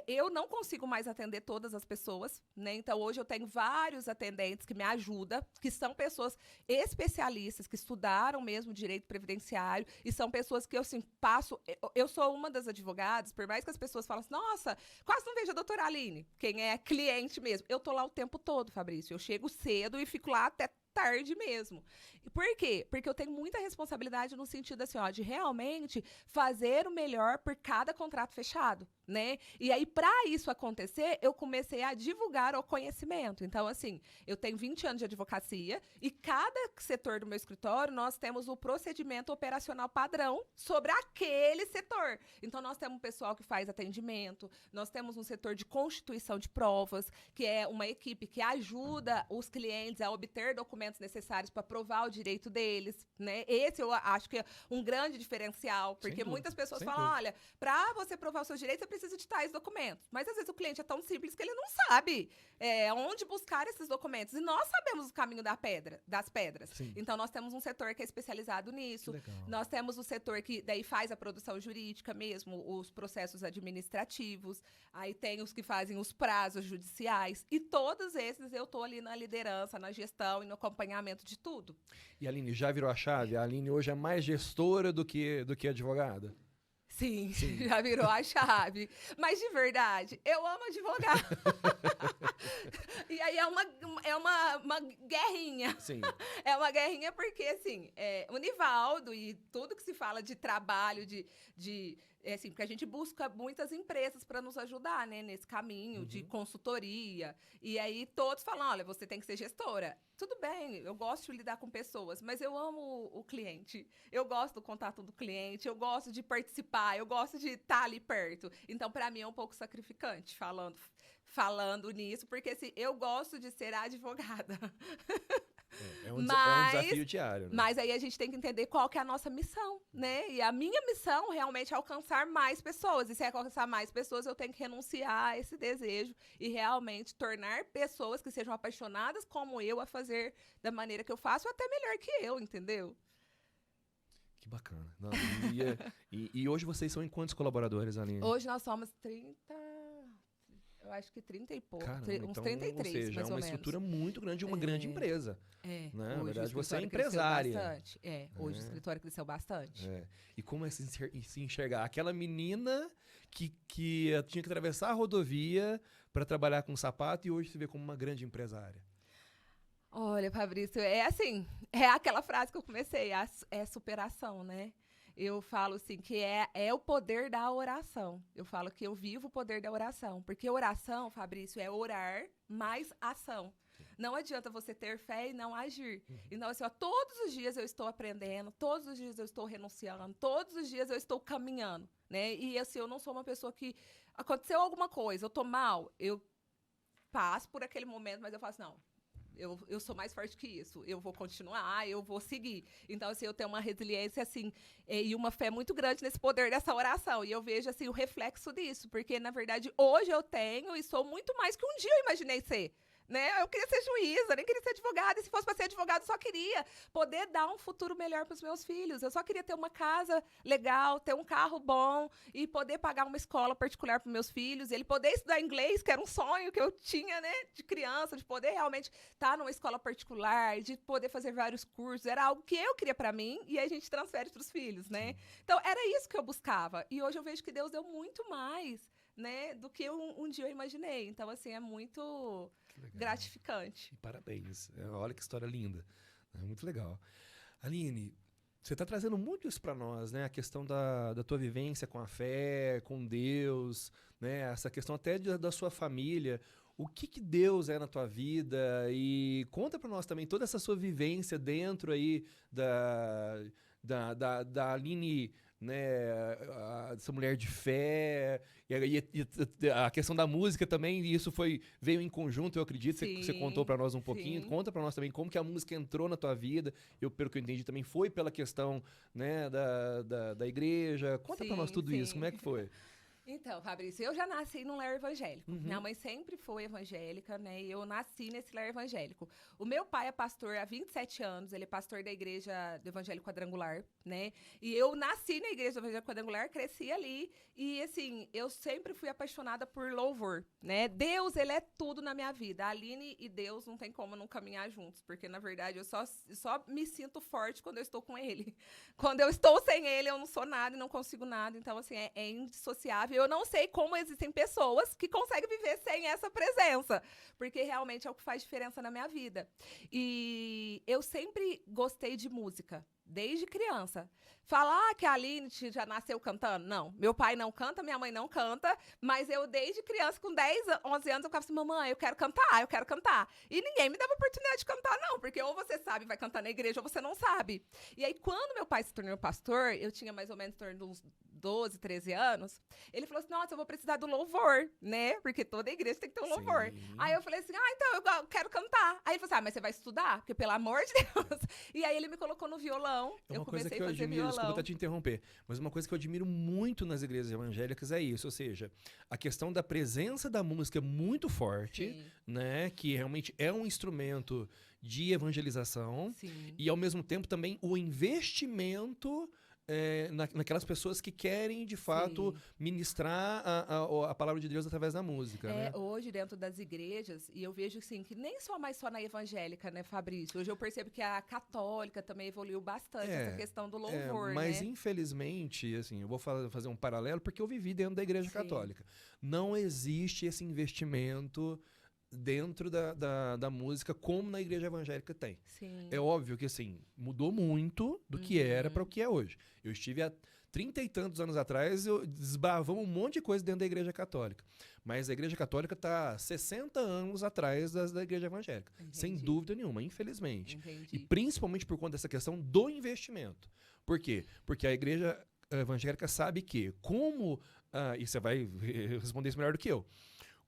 Eu não consigo mais atender todas as pessoas, né? Então, hoje eu tenho vários atendentes que me ajudam, que são pessoas especialistas, que estudaram mesmo direito previdenciário, e são pessoas que eu, assim, passo... Eu sou uma das advogadas, por mais que as pessoas falem assim, nossa, quase não vejo a doutora Aline, quem é cliente mesmo. Eu tô lá o tempo todo, Fabrício. Eu chego cedo e fico lá até tarde mesmo. E por quê? Porque eu tenho muita responsabilidade no sentido assim, ó, de realmente fazer o melhor por cada contrato fechado, né? E aí, para isso acontecer, eu comecei a divulgar o conhecimento. Então, assim, eu tenho 20 anos de advocacia e cada setor do meu escritório, nós temos o procedimento operacional padrão sobre aquele setor. Então, nós temos um pessoal que faz atendimento, nós temos um setor de constituição de provas, que é uma equipe que ajuda os clientes a obter documentos necessários para provar o direito deles, né? Esse eu acho que é um grande diferencial, porque muitas pessoas falam, olha, para você provar os seus direitos, você precisa de tais documentos. Mas, às vezes, o cliente é tão simples que ele não sabe onde buscar esses documentos. E nós sabemos o caminho das pedras. Sim. Então, nós temos um setor que é especializado nisso. Nós temos o setor que daí faz a produção jurídica mesmo, os processos administrativos. Aí tem os que fazem os prazos judiciais. E todos esses eu estou ali na liderança, na gestão e no acompanhamento de tudo. E a Aline já virou a chave? A Aline hoje é mais gestora do que advogada? Sim, já virou a chave. Mas, de verdade, eu amo advogar. E aí é uma guerrinha. Sim. É uma guerrinha porque, assim, o Nivaldo e tudo que se fala de trabalho, assim, porque a gente busca muitas empresas para nos ajudar, né, nesse caminho de consultoria. E aí todos falam, olha, você tem que ser gestora. Tudo bem, eu gosto de lidar com pessoas, mas eu amo o cliente. Eu gosto do contato do cliente, eu gosto de participar, eu gosto de estar ali perto. Então, para mim, é um pouco sacrificante falando nisso, porque assim, eu gosto de ser advogada. É um desafio diário, né? Mas aí a gente tem que entender qual que é a nossa missão, né? E a minha missão realmente é alcançar mais pessoas. E se é alcançar mais pessoas, eu tenho que renunciar a esse desejo e realmente tornar pessoas que sejam apaixonadas como eu a fazer da maneira que eu faço, ou até melhor que eu, entendeu? Que bacana. Não, e hoje vocês são em quantos colaboradores, Aline? Hoje nós somos 30... Eu acho que 30 e pouco. Caramba, uns então, 33, ou seja, mais é uma ou menos. estrutura muito grande de uma grande empresa. Né? Na Hoje verdade, o você é escritório empresária. cresceu bastante. Hoje o escritório cresceu bastante. E como é se enxergar? Aquela menina que tinha que atravessar a rodovia para trabalhar com sapato e hoje se vê como uma grande empresária. Olha, Fabrício, é assim, é aquela frase que eu comecei, é superação, né? Eu falo assim, que é o poder da oração. Eu falo que eu vivo o poder da oração. Porque oração, Fabrício, é orar mais ação. Não adianta você ter fé e não agir. Então, assim, ó, todos os dias eu estou aprendendo, todos os dias eu estou renunciando, todos os dias eu estou caminhando, né? E, assim, eu não sou uma pessoa que... Aconteceu alguma coisa, eu tô mal, eu passo por aquele momento, mas eu faço, não... Eu sou mais forte que isso. Eu vou continuar, eu vou seguir. Então, assim, eu tenho uma resiliência, assim, e uma fé muito grande nesse poder dessa oração. E eu vejo, assim, o reflexo disso. Porque, na verdade, hoje eu tenho e sou muito mais que um dia eu imaginei ser. Né? Eu queria ser juíza, nem queria ser advogada. E se fosse para ser advogada, eu só queria poder dar um futuro melhor para os meus filhos. Eu só queria ter uma casa legal, ter um carro bom e poder pagar uma escola particular para meus filhos. Ele poder estudar inglês, que era um sonho que eu tinha, né, de criança, de poder realmente estar numa escola particular, de poder fazer vários cursos. Era algo que eu queria para mim e aí a gente transfere para os filhos, né? Então, era isso que eu buscava. E hoje eu vejo que Deus deu muito mais, né, do que um dia eu imaginei. Então, assim, é muito gratificante. E parabéns. Olha que história linda. É muito legal. Aline, Você está trazendo muito isso para nós, né? A questão da tua vivência com a fé, com Deus, né? Essa questão até da sua família. O que Deus é na tua vida? E conta para nós também toda essa sua vivência dentro aí da Aline, né? Essa mulher de fé. E a questão da música também, e isso veio em conjunto, eu acredito. Você contou para nós um pouquinho. Sim. Conta para nós também como que a música entrou na tua vida. Pelo que eu entendi, também foi pela questão, né, da igreja. Conta para nós tudo isso. Como é que foi? Então, Fabrício, eu já nasci num lar evangélico. Uhum. Minha mãe sempre foi evangélica, né? E eu nasci nesse lar evangélico. O meu pai é pastor há 27 anos, ele é pastor da igreja do Evangelho Quadrangular, né? E eu nasci na igreja do Evangelho Quadrangular, cresci ali. E, assim, eu sempre fui apaixonada por louvor, né? Deus, ele é tudo na minha vida. A Aline e Deus não tem como não caminhar juntos, porque, na verdade, eu só me sinto forte quando eu estou com ele. Quando eu estou sem ele, eu não sou nada e não consigo nada. Então, assim, é indissociável. Eu não sei como existem pessoas que conseguem viver sem essa presença, porque realmente é o que faz diferença na minha vida. E eu sempre gostei de música, desde criança. Falar que a Aline já nasceu cantando? Não. Meu pai não canta, minha mãe não canta, mas eu, desde criança, com 10, 11 anos, eu ficava assim, mamãe, eu quero cantar, eu quero cantar. E ninguém me dava oportunidade de cantar, não, porque ou você sabe e vai cantar na igreja, ou você não sabe. E aí, quando meu pai se tornou pastor, eu tinha mais ou menos em torno de uns 12, 13 anos, ele falou assim, nossa, eu vou precisar do louvor, né? Porque toda igreja tem que ter um louvor. Aí eu falei assim, então, eu quero cantar. Aí ele falou assim, mas você vai estudar? Porque, pelo amor de Deus. E aí ele me colocou no violão, eu comecei a fazer violão. Desculpa até te interromper, mas uma coisa que eu admiro muito nas igrejas evangélicas é isso, ou seja, a questão da presença da música é muito forte, Sim. né? Que realmente é um instrumento de evangelização. Sim. E, ao mesmo tempo, também o investimento naquelas pessoas que querem, de fato, Sim. ministrar a palavra de Deus através da música, né? Hoje, dentro das igrejas, e eu vejo assim, que nem mais só na evangélica, né, Fabrício? Hoje eu percebo que a católica também evoluiu bastante essa questão do louvor, mas, né? infelizmente, assim, eu vou fazer um paralelo porque eu vivi dentro da igreja Sim. católica. Não existe esse investimento dentro da música como na igreja evangélica tem. Sim. É óbvio que, assim, mudou muito do que era para o que é hoje. Eu estive há 30 e tantos anos atrás, desbravamos um monte de coisa dentro da igreja católica. Mas a igreja católica está 60 anos atrás da igreja evangélica. Entendi. Sem dúvida nenhuma, infelizmente. Entendi. E principalmente por conta dessa questão do investimento. Por quê? Porque a igreja evangélica sabe que, como... e você vai responder isso melhor do que eu.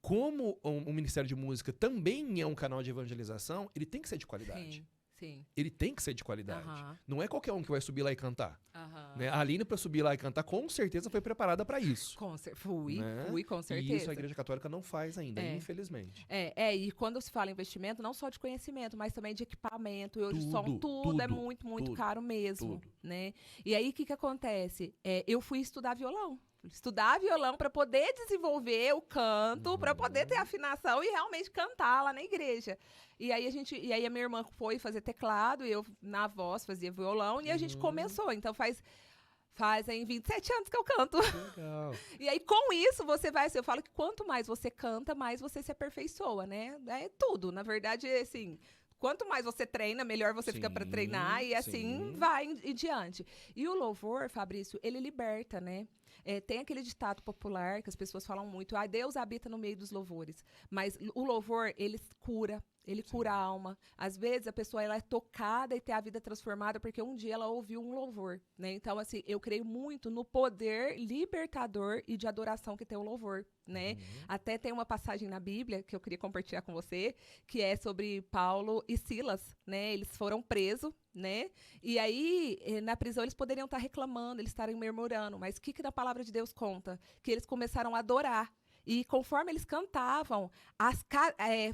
Como o Ministério de Música também é um canal de evangelização, ele tem que ser de qualidade. Sim, sim. Ele tem que ser de qualidade. Aham. Não é qualquer um que vai subir lá e cantar. Aham. Né? A Aline, para subir lá e cantar, com certeza foi preparada para isso. Fui, com certeza. E isso a igreja católica não faz ainda, infelizmente. E quando se fala em investimento, não só de conhecimento, mas também de equipamento. E hoje tudo é muito, muito caro mesmo, né? E aí, o que acontece? Eu fui estudar violão. Estudar violão para poder desenvolver o canto, para poder ter afinação e realmente cantar lá na igreja. E aí a minha irmã foi fazer teclado, e eu na voz fazia violão, e a gente começou. Então fazem 27 anos que eu canto. Legal. E aí, com isso, eu falo que quanto mais você canta, mais você se aperfeiçoa, né? É tudo. Na verdade, assim, quanto mais você treina, melhor você fica para treinar, e assim vai em diante. E o louvor, Fabrício, ele liberta, né? Tem aquele ditado popular que as pessoas falam muito, Deus habita no meio dos louvores. Mas o louvor, ele cura. Ele cura a alma. Às vezes, a pessoa ela é tocada e tem a vida transformada porque um dia ela ouviu um louvor, né? Então, assim, eu creio muito no poder libertador e de adoração que tem o louvor, né? Até tem uma passagem na Bíblia que eu queria compartilhar com você, que é sobre Paulo e Silas, né? Eles foram presos, né? E aí, na prisão, eles poderiam estar reclamando, eles estarem murmurando, mas o que na palavra de Deus conta? Que eles começaram a adorar. E conforme eles cantavam,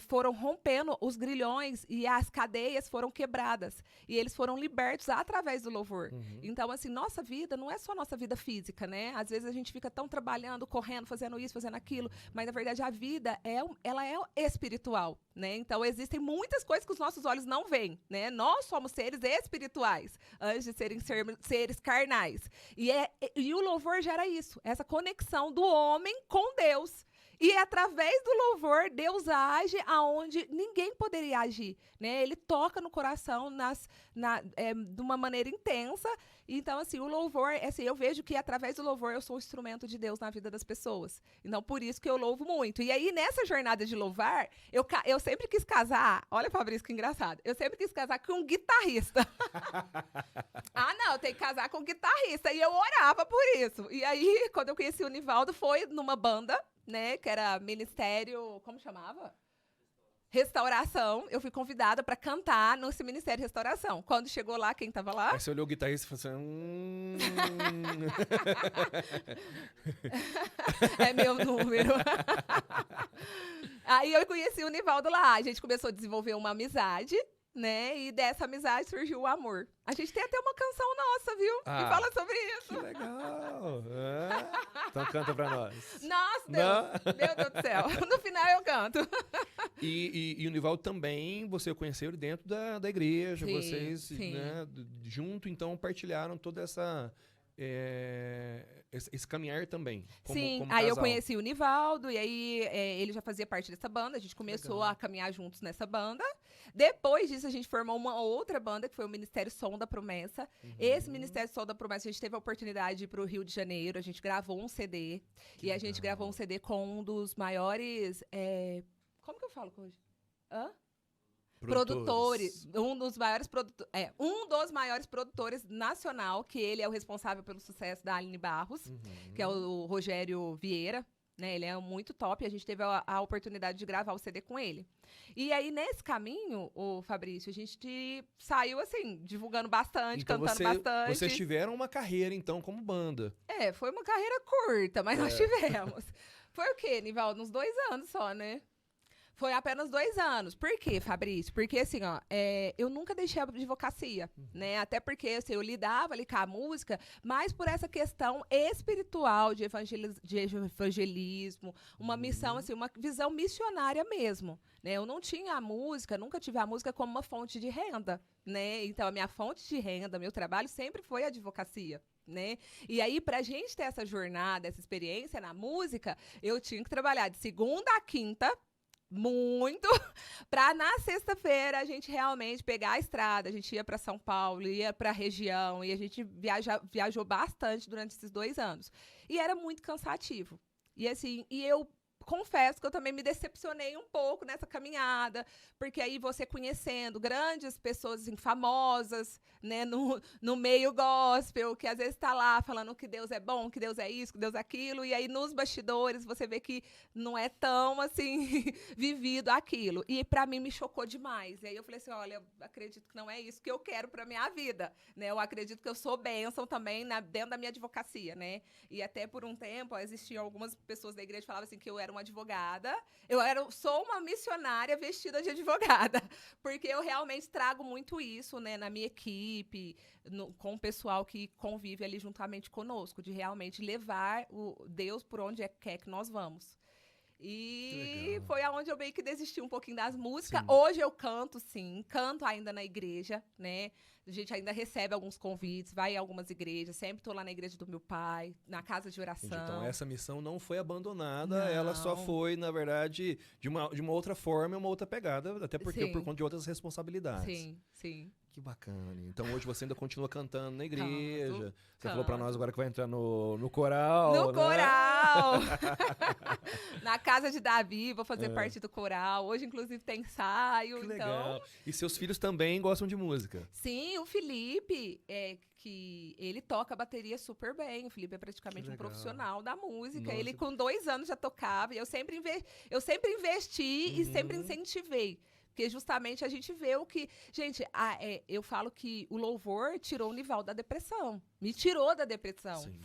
foram rompendo os grilhões e as cadeias foram quebradas. E eles foram libertos através do louvor. Então, assim, nossa vida não é só nossa vida física, né? Às vezes a gente fica tão trabalhando, correndo, fazendo isso, fazendo aquilo. Mas, na verdade, a vida, ela é espiritual, né? Então, existem muitas coisas que os nossos olhos não veem, né? Nós somos seres espirituais, antes de serem seres carnais. E o louvor gera isso, essa conexão do homem com Deus. E através do louvor, Deus age aonde ninguém poderia agir, né? Ele toca no coração de uma maneira intensa. Então, assim, o louvor, assim, eu vejo que através do louvor eu sou um instrumento de Deus na vida das pessoas. Então, por isso que eu louvo muito. E aí, nessa jornada de louvar, eu sempre quis casar. Olha, Fabrício, que engraçado. Eu sempre quis casar com um guitarrista. Não, eu tenho que casar com um guitarrista. E eu orava por isso. E aí, quando eu conheci o Nivaldo, foi numa banda, né, que era Ministério, como chamava? Restauração. Eu fui convidada para cantar nesse Ministério de Restauração. Quando chegou lá, quem tava lá? Aí você olhou o guitarrista e falou assim... É meu número. Aí eu conheci o Nivaldo lá. A gente começou a desenvolver uma amizade, né? E dessa amizade surgiu o amor. A gente tem até uma canção nossa, viu? Que fala sobre isso. Que legal. Então canta pra nós. Nossa, Deus. Meu Deus do céu. No final eu canto. E o Nivaldo também, você conheceu ele dentro da igreja. Sim, vocês, sim. né, junto, então, partilharam toda esse caminhar também. Sim, como aí eu casal. conheci o Nivaldo, e aí ele já fazia parte dessa banda, a gente começou a caminhar juntos nessa banda. Depois disso, a gente formou uma outra banda, que foi o Ministério Som da Promessa. Esse Ministério Som da Promessa, a gente teve a oportunidade de ir pro Rio de Janeiro, a gente gravou um CD, a gente gravou um CD com um dos maiores... como que eu falo hoje? Produtores. Um dos maiores produtores nacional, que ele é o responsável pelo sucesso da Aline Barros, que é o Rogério Vieira, né? Ele é muito top, e a gente teve a oportunidade de gravar o CD com ele. E aí, nesse caminho, o Fabrício, a gente saiu, assim, divulgando bastante, Então cantando bastante. vocês tiveram uma carreira, então, como banda. Foi uma carreira curta, mas nós tivemos. Foi o quê, Nivaldo? Uns 2 anos só, né? Foi apenas 2 anos. Por quê, Fabrício? Porque, assim, eu nunca deixei a advocacia, né? Até porque, assim, eu lidava ali com a música, mas por essa questão espiritual de evangelismo, uma missão, assim, uma visão missionária mesmo, né? Eu não tinha a música, nunca tive a música como uma fonte de renda, né? Então, a minha fonte de renda, meu trabalho sempre foi a advocacia, né? E aí, pra gente ter essa jornada, essa experiência na música, eu tinha que trabalhar de segunda a quinta, muito, para na sexta-feira a gente realmente pegar a estrada. A gente ia para São Paulo, ia para a região, e a gente viajou bastante durante esses 2 anos. E era muito cansativo. E assim, eu confesso que eu também me decepcionei um pouco nessa caminhada, porque aí você conhecendo grandes pessoas assim, famosas, né, no meio gospel, que às vezes está lá falando que Deus é bom, que Deus é isso, que Deus é aquilo, e aí nos bastidores você vê que não é tão assim vivido aquilo. E para mim me chocou demais. E aí eu falei assim, olha, eu acredito que não é isso que eu quero para minha vida, né? Eu acredito que eu sou bênção também dentro da minha advocacia, né? E até por um tempo existiam algumas pessoas da igreja que falavam assim que eu era uma advogada, sou uma missionária vestida de advogada, porque eu realmente trago muito isso, né, na minha equipe, com o pessoal que convive ali juntamente conosco, de realmente levar o Deus por onde quer que nós vamos. E foi aonde eu meio que desisti um pouquinho das músicas. Sim. Hoje eu canto, sim. Canto ainda na igreja, né? A gente ainda recebe alguns convites, vai em algumas igrejas. Sempre estou lá na igreja do meu pai, na casa de oração. Entendi. Então essa missão não foi abandonada, Não. ela só foi, na verdade, de uma outra forma, uma outra pegada, até porque Sim. por conta de outras responsabilidades. Sim, sim. Que bacana. Então hoje você ainda continua cantando na igreja. Você falou canto. pra nós agora que vai entrar no coral. No né? coral! Na casa de Davi, vou fazer parte do coral. Hoje, inclusive, tem ensaio. Que então... legal. E seus filhos também gostam de música. Sim, o Felipe, que ele toca bateria super bem. O Felipe é praticamente um legal. profissional da música. Nossa. Ele, com 2 anos, já tocava. E eu sempre investi e sempre incentivei. Porque justamente a gente vê o que... Gente, eu falo que o louvor tirou o Nivaldo da depressão. Me tirou da depressão. Sim.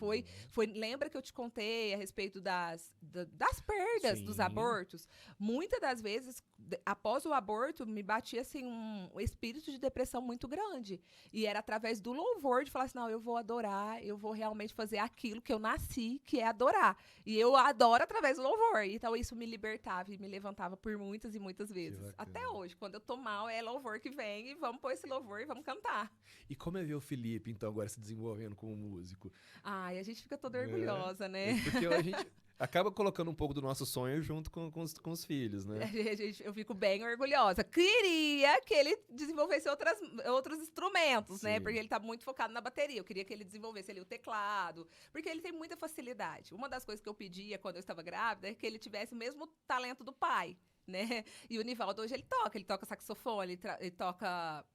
Lembra que eu te contei a respeito das perdas, Sim. dos abortos? Muitas das vezes, após o aborto, me batia assim, um espírito de depressão muito grande. E era através do louvor de falar assim, não, eu vou adorar, eu vou realmente fazer aquilo que eu nasci, que é adorar. E eu adoro através do louvor. Então isso me libertava e me levantava por muitas e muitas vezes. bacana. Até hoje, quando eu tô mal, é louvor que vem e vamos pôr esse louvor e vamos cantar. E como é ver o Felipe, então, agora se desenvolvendo como músico? Ai, a gente fica toda orgulhosa, né? Porque Acaba colocando um pouco do nosso sonho junto com os filhos, né? Eu fico bem orgulhosa. Queria que ele desenvolvesse outros instrumentos, né? Sim. Porque ele tá muito focado na bateria. Eu queria que ele desenvolvesse ali o teclado, porque ele tem muita facilidade. Uma das coisas que eu pedia quando eu estava grávida é que ele tivesse o mesmo talento do pai, né? E o Nivaldo hoje ele toca saxofone, ele toca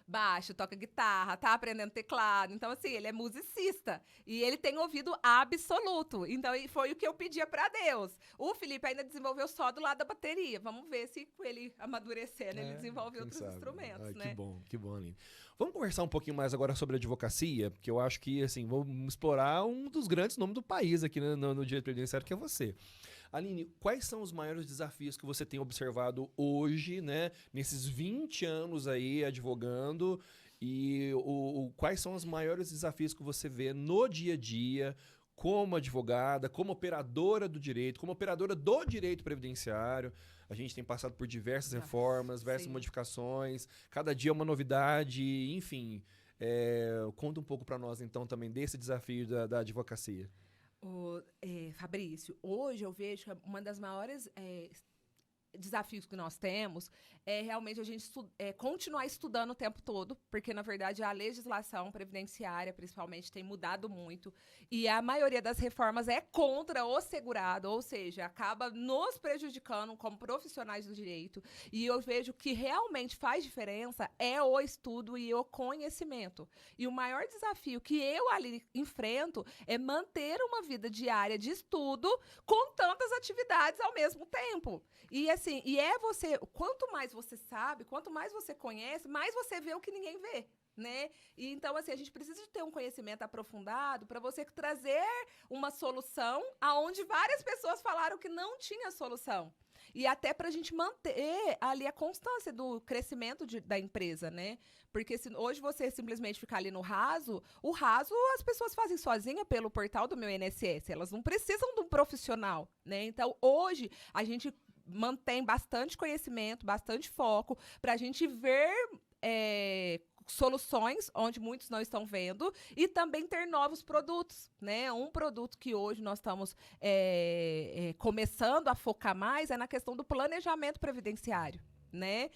baixo, toca guitarra, tá aprendendo teclado. Então, assim, ele é musicista. E ele tem ouvido absoluto. Então, foi o que eu pedia pra Deus. O Felipe ainda desenvolveu só do lado da bateria. Vamos ver se com ele amadurecendo, ele desenvolve outros instrumentos, Ai, né? Que bom, Aline. Vamos conversar um pouquinho mais agora sobre advocacia, porque eu acho que, assim, vamos explorar um dos grandes nomes do país aqui, né, no Direito Previdenciário, que é você. Aline, quais são os maiores desafios que você tem observado hoje, né, nesses 20 anos aí advogando, e quais são os maiores desafios que você vê no dia a dia como advogada, como operadora do direito, como operadora do direito previdenciário? A gente tem passado por diversas reformas, diversas modificações, cada dia uma novidade, enfim. Conta um pouco para nós, então, também desse desafio da advocacia. Fabrício, hoje eu vejo que uma das maiores desafios que nós temos é realmente a gente continuar estudando o tempo todo, porque, na verdade, a legislação previdenciária, principalmente, tem mudado muito, e a maioria das reformas é contra o segurado, ou seja, acaba nos prejudicando como profissionais do direito, e eu vejo que realmente faz diferença é o estudo e o conhecimento. E o maior desafio que eu ali enfrento é manter uma vida diária de estudo com tantas atividades ao mesmo tempo. E assim, quanto mais você sabe, quanto mais você conhece, mais você vê o que ninguém vê, né? E então, assim, a gente precisa de ter um conhecimento aprofundado para você trazer uma solução aonde várias pessoas falaram que não tinha solução. E até para a gente manter ali a constância do crescimento da empresa, né? Porque se hoje você simplesmente ficar ali no raso, o raso as pessoas fazem sozinha pelo portal do meu INSS. Elas não precisam de um profissional, né? Então, hoje, a gente mantém bastante conhecimento, bastante foco, para a gente ver soluções onde muitos não estão vendo e também ter novos produtos, né? Um produto que hoje nós estamos começando a focar mais é na questão do planejamento previdenciário, né?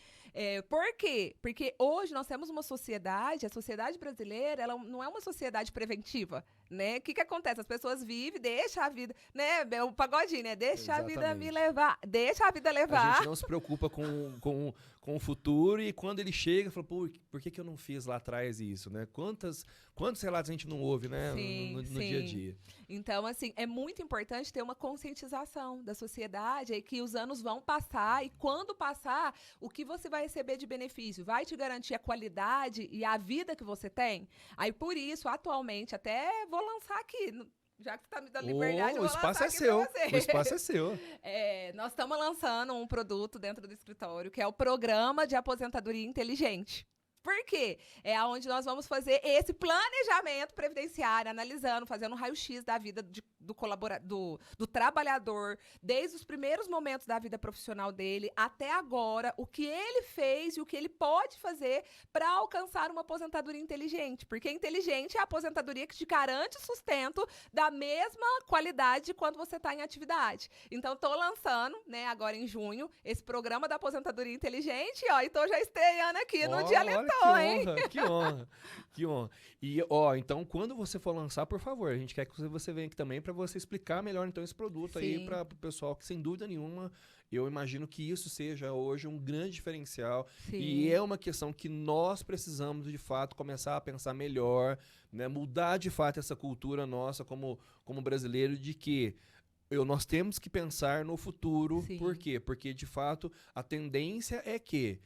Por quê? Porque hoje nós temos uma sociedade, a sociedade brasileira, ela não é uma sociedade preventiva, né? O que acontece? As pessoas vivem, deixa a vida, né? O pagodinho, né? Deixa Exatamente. a vida me levar, deixa a vida levar. A gente não se preocupa com o futuro e quando ele chega, fala, por que eu não fiz lá atrás isso, né? Quantos relatos a gente não ouve, né? Sim, no sim. dia a dia. Então, assim, é muito importante ter uma conscientização da sociedade aí que os anos vão passar e quando passar, o que você vai receber de benefício vai te garantir a qualidade e a vida que você tem? Aí, por isso, atualmente, até vou lançar aqui, já que você está me dando liberdade, O espaço é seu. O espaço é seu. Nós estamos lançando um produto dentro do escritório, que é o Programa de Aposentadoria Inteligente. Por quê? É onde nós vamos fazer esse planejamento previdenciário, analisando, fazendo um raio-x da vida do trabalhador, desde os primeiros momentos da vida profissional dele até agora, o que ele fez e o que ele pode fazer para alcançar uma aposentadoria inteligente. Porque inteligente é a aposentadoria que te garante sustento da mesma qualidade quando você está em atividade. Então, estou lançando, né, agora em junho, esse programa da aposentadoria inteligente, ó, e estou já estreando aqui no Dialetou. Que honra. E, então, quando você for lançar, por favor, a gente quer que você venha aqui também para você explicar melhor, então, esse produto aí para o pessoal, que sem dúvida nenhuma, eu imagino que isso seja hoje um grande diferencial. Sim. E é uma questão que nós precisamos, de fato, começar a pensar melhor, né? Mudar, de fato, essa cultura nossa como brasileiro de que nós temos que pensar no futuro. Sim. Por quê? Porque, de fato, a tendência é que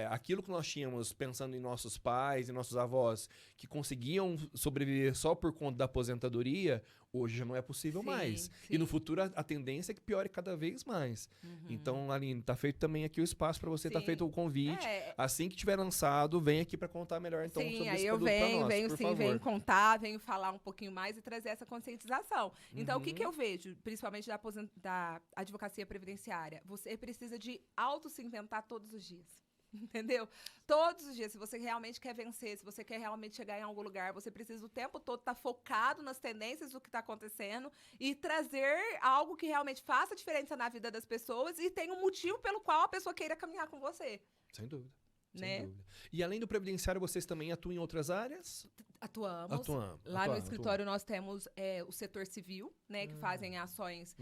aquilo que nós tínhamos pensando em nossos pais e nossos avós que conseguiam sobreviver só por conta da aposentadoria, hoje já não é possível mais. Sim. E no futuro a tendência é que piore cada vez mais. Então, Aline, tá feito também aqui o espaço para você, tá feito o convite. Assim que tiver lançado, vem aqui para contar melhor então sobre esse produto para nós, por favor. Venho contar, venho falar um pouquinho mais e trazer essa conscientização. Então, o que eu vejo, principalmente da advocacia previdenciária? Você precisa de auto se inventar todos os dias. entendeu? Todos os dias, se você realmente quer vencer, se você quer realmente chegar em algum lugar, você precisa o tempo todo estar focado nas tendências do que está acontecendo e trazer algo que realmente faça diferença na vida das pessoas e tenha um motivo pelo qual a pessoa queira caminhar com você. Sem dúvida. Né? Sem dúvida. E além do previdenciário, vocês também atuam em outras áreas? Atuamos. Lá no escritório nós temos o setor civil, né, que fazem ações.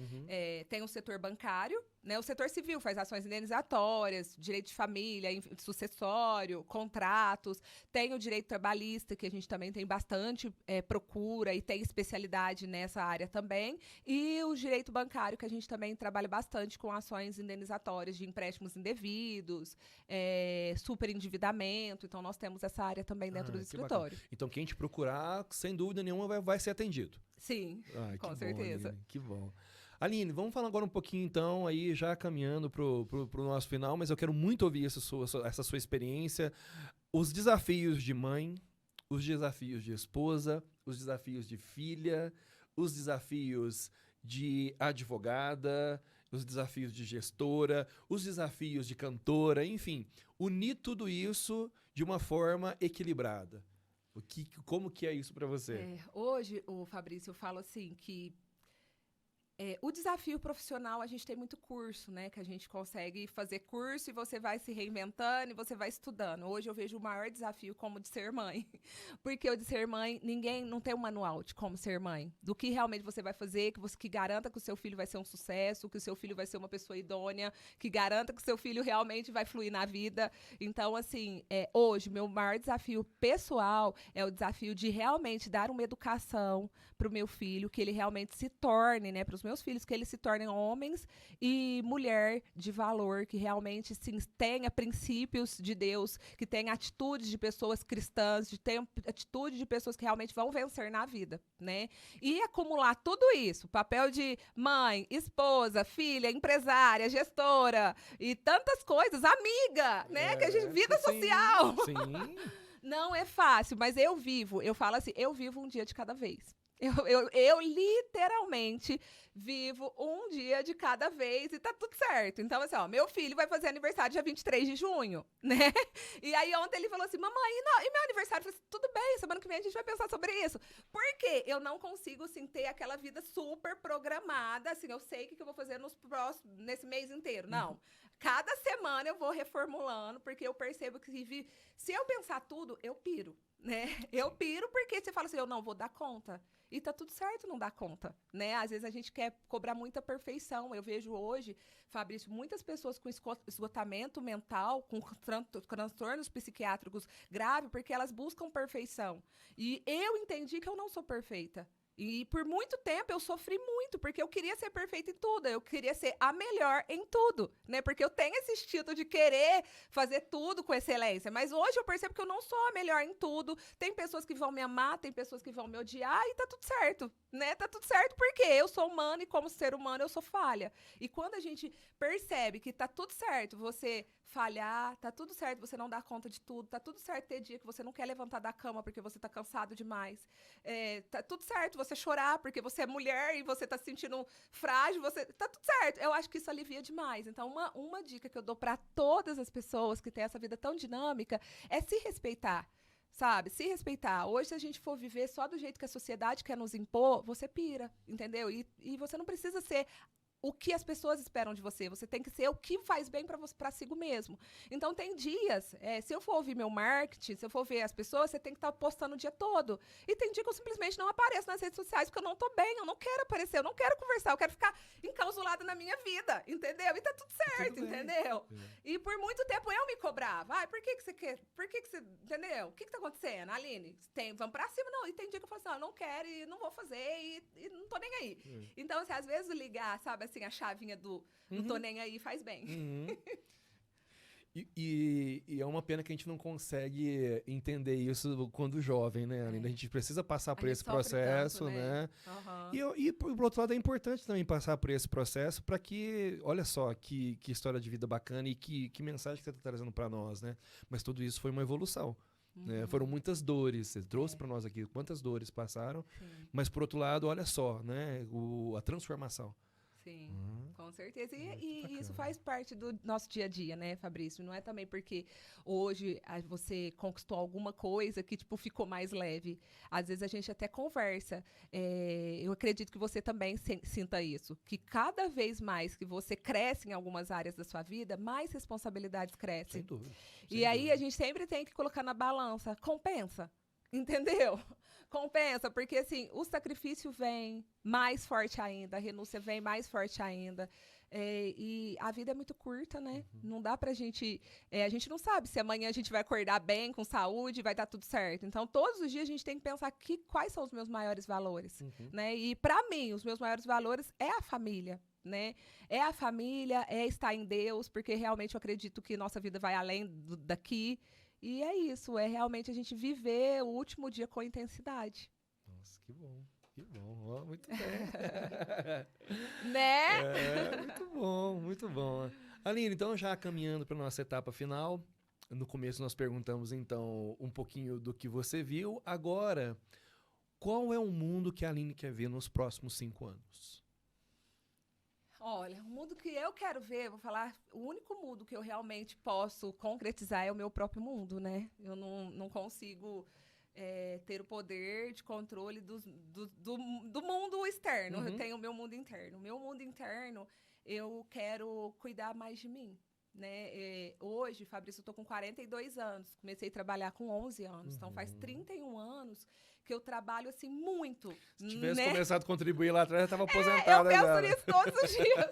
Tem o setor bancário, né, o setor civil faz ações indenizatórias, direito de família, sucessório, contratos. Tem o direito trabalhista, que a gente também tem bastante procura e tem especialidade nessa área também. E o direito bancário, que a gente também trabalha bastante com ações indenizatórias de empréstimos indevidos, superendividamento. Então, nós temos essa área também dentro do escritório. Bacana. Então, quem te procurar, sem dúvida nenhuma, vai ser atendido. Sim, com certeza. Aline, que bom. Aline, vamos falar agora um pouquinho, então, aí já caminhando pro nosso final, mas eu quero muito ouvir essa sua experiência, os desafios de mãe, os desafios de esposa, os desafios de filha, os desafios de advogada, os desafios de gestora, os desafios de cantora, enfim, unir tudo isso de uma forma equilibrada. Como que é isso para você? Hoje, Fabrício, eu falo assim que o desafio profissional, a gente tem muito curso, né? Que a gente consegue fazer curso e você vai se reinventando e você vai estudando. Hoje eu vejo o maior desafio como de ser mãe. Porque o de ser mãe, ninguém não tem um manual de como ser mãe. Do que realmente você vai fazer, que garanta que o seu filho vai ser um sucesso, que o seu filho vai ser uma pessoa idônea, que garanta que o seu filho realmente vai fluir na vida. Então, assim, hoje, meu maior desafio pessoal é o desafio de realmente dar uma educação para o meu filho, que ele realmente se torne, né, para os meus filhos, que eles se tornem homens e mulher de valor, que realmente sim, tenha princípios de Deus, que tenha atitudes de pessoas cristãs, de tenha atitude de pessoas que realmente vão vencer na vida, né? E acumular tudo isso, papel de mãe, esposa, filha, empresária, gestora e tantas coisas, amiga, né? Que a gente, vida social. Sim. Não é fácil, mas eu falo assim, eu vivo um dia de cada vez. Eu literalmente vivo um dia de cada vez e tá tudo certo. Então, assim, ó, meu filho vai fazer aniversário dia 23 de junho, né? E aí ontem ele falou assim, mamãe, e meu aniversário? Eu falei assim, tudo bem, semana que vem a gente vai pensar sobre isso. Por quê? Eu não consigo, assim, ter aquela vida super programada, assim, eu sei o que eu vou fazer nesse mês inteiro. Não. Cada semana eu vou reformulando, porque eu percebo que se eu pensar tudo, eu piro, né? Eu piro porque você fala assim, eu não vou dar conta. E tá tudo certo não dar conta, né? Às vezes a gente quer cobrar muita perfeição. Eu vejo hoje, Fabrício, muitas pessoas com esgotamento mental, com transtornos psiquiátricos graves, porque elas buscam perfeição. E eu entendi que eu não sou perfeita. E por muito tempo eu sofri muito, porque eu queria ser perfeita em tudo, eu queria ser a melhor em tudo, né? Porque eu tenho esse instinto de querer fazer tudo com excelência, mas hoje eu percebo que eu não sou a melhor em tudo. Tem pessoas que vão me amar, tem pessoas que vão me odiar e tá tudo certo, né? Tá tudo certo porque eu sou humana e como ser humano eu sou falha. E quando a gente percebe que tá tudo certo você falhar, tá tudo certo você não dar conta de tudo, tá tudo certo ter dia que você não quer levantar da cama porque você tá cansado demais, tá tudo certo você chorar porque você é mulher e você tá se sentindo frágil, tá tudo certo. Eu acho que isso alivia demais. Então, uma dica que eu dou para todas as pessoas que têm essa vida tão dinâmica é se respeitar. Sabe? Se respeitar. Hoje, se a gente for viver só do jeito que a sociedade quer nos impor, você pira, entendeu? E você não precisa ser o que as pessoas esperam de você. Você tem que ser o que faz bem para si mesmo. Então, tem dias, se eu for ouvir meu marketing, se eu for ver as pessoas, você tem que estar postando o dia todo. E tem dia que eu simplesmente não apareço nas redes sociais porque eu não tô bem, eu não quero aparecer, eu não quero conversar, eu quero ficar encausulada na minha vida, entendeu? E tá tudo certo, entendeu? E por muito tempo eu me cobrava. Ai, por que você quer? Por que você... Entendeu? O que tá acontecendo, Aline? Vamos pra cima? Não. E tem dia que eu falo assim, eu não quero e não vou fazer e não tô nem aí. Então, assim, às vezes ligar, sabe, assim, a chavinha do não tô nem aí faz bem. E é uma pena que a gente não consegue entender isso quando jovem, né, Aline? A gente precisa passar por esse processo, tanto, né? E por outro lado, é importante também passar por esse processo para que, olha só, que história de vida bacana e que mensagem que você está trazendo para nós, né? Mas tudo isso foi uma evolução. Né? Foram muitas dores, você trouxe para nós aqui quantas dores passaram, mas por outro lado, olha só, né? A transformação. Sim, com certeza. E isso faz parte do nosso dia a dia, né, Fabrício? Não é também porque hoje você conquistou alguma coisa que, tipo, ficou mais leve. Às vezes a gente até conversa. Eu acredito que você também sinta isso. Que cada vez mais que você cresce em algumas áreas da sua vida, mais responsabilidades crescem. Sem dúvida. E aí a gente sempre tem que colocar na balança. Compensa. Entendeu? Compensa, porque assim, o sacrifício vem mais forte ainda, a renúncia vem mais forte ainda. E a vida é muito curta, né? Não dá pra gente. A gente não sabe se amanhã a gente vai acordar bem, com saúde, vai dar tudo certo. Então, todos os dias a gente tem que pensar quais são os meus maiores valores. Né? E pra mim, os meus maiores valores é a família. Né? É a família, é estar em Deus, porque realmente eu acredito que nossa vida vai além daqui. E é isso, é realmente a gente viver o último dia com intensidade. Nossa, que bom. Que bom, oh, muito bem. Né? Muito bom, muito bom. Aline, então já caminhando para a nossa etapa final, no começo nós perguntamos então um pouquinho do que você viu. Agora, qual é o mundo que a Aline quer ver nos próximos 5 anos? Olha, o mundo que eu quero ver, vou falar, o único mundo que eu realmente posso concretizar é o meu próprio mundo, né? Eu não consigo ter o poder de controle do mundo externo. Eu tenho o meu mundo interno. O meu mundo interno, eu quero cuidar mais de mim. Né? Hoje, Fabrício, eu estou com 42 anos. Comecei a trabalhar com 11 anos. Então, faz 31 anos que eu trabalho, assim, muito. Se tivesse né? começado a contribuir lá atrás, já estava aposentada. Eu penso nisso todos os dios.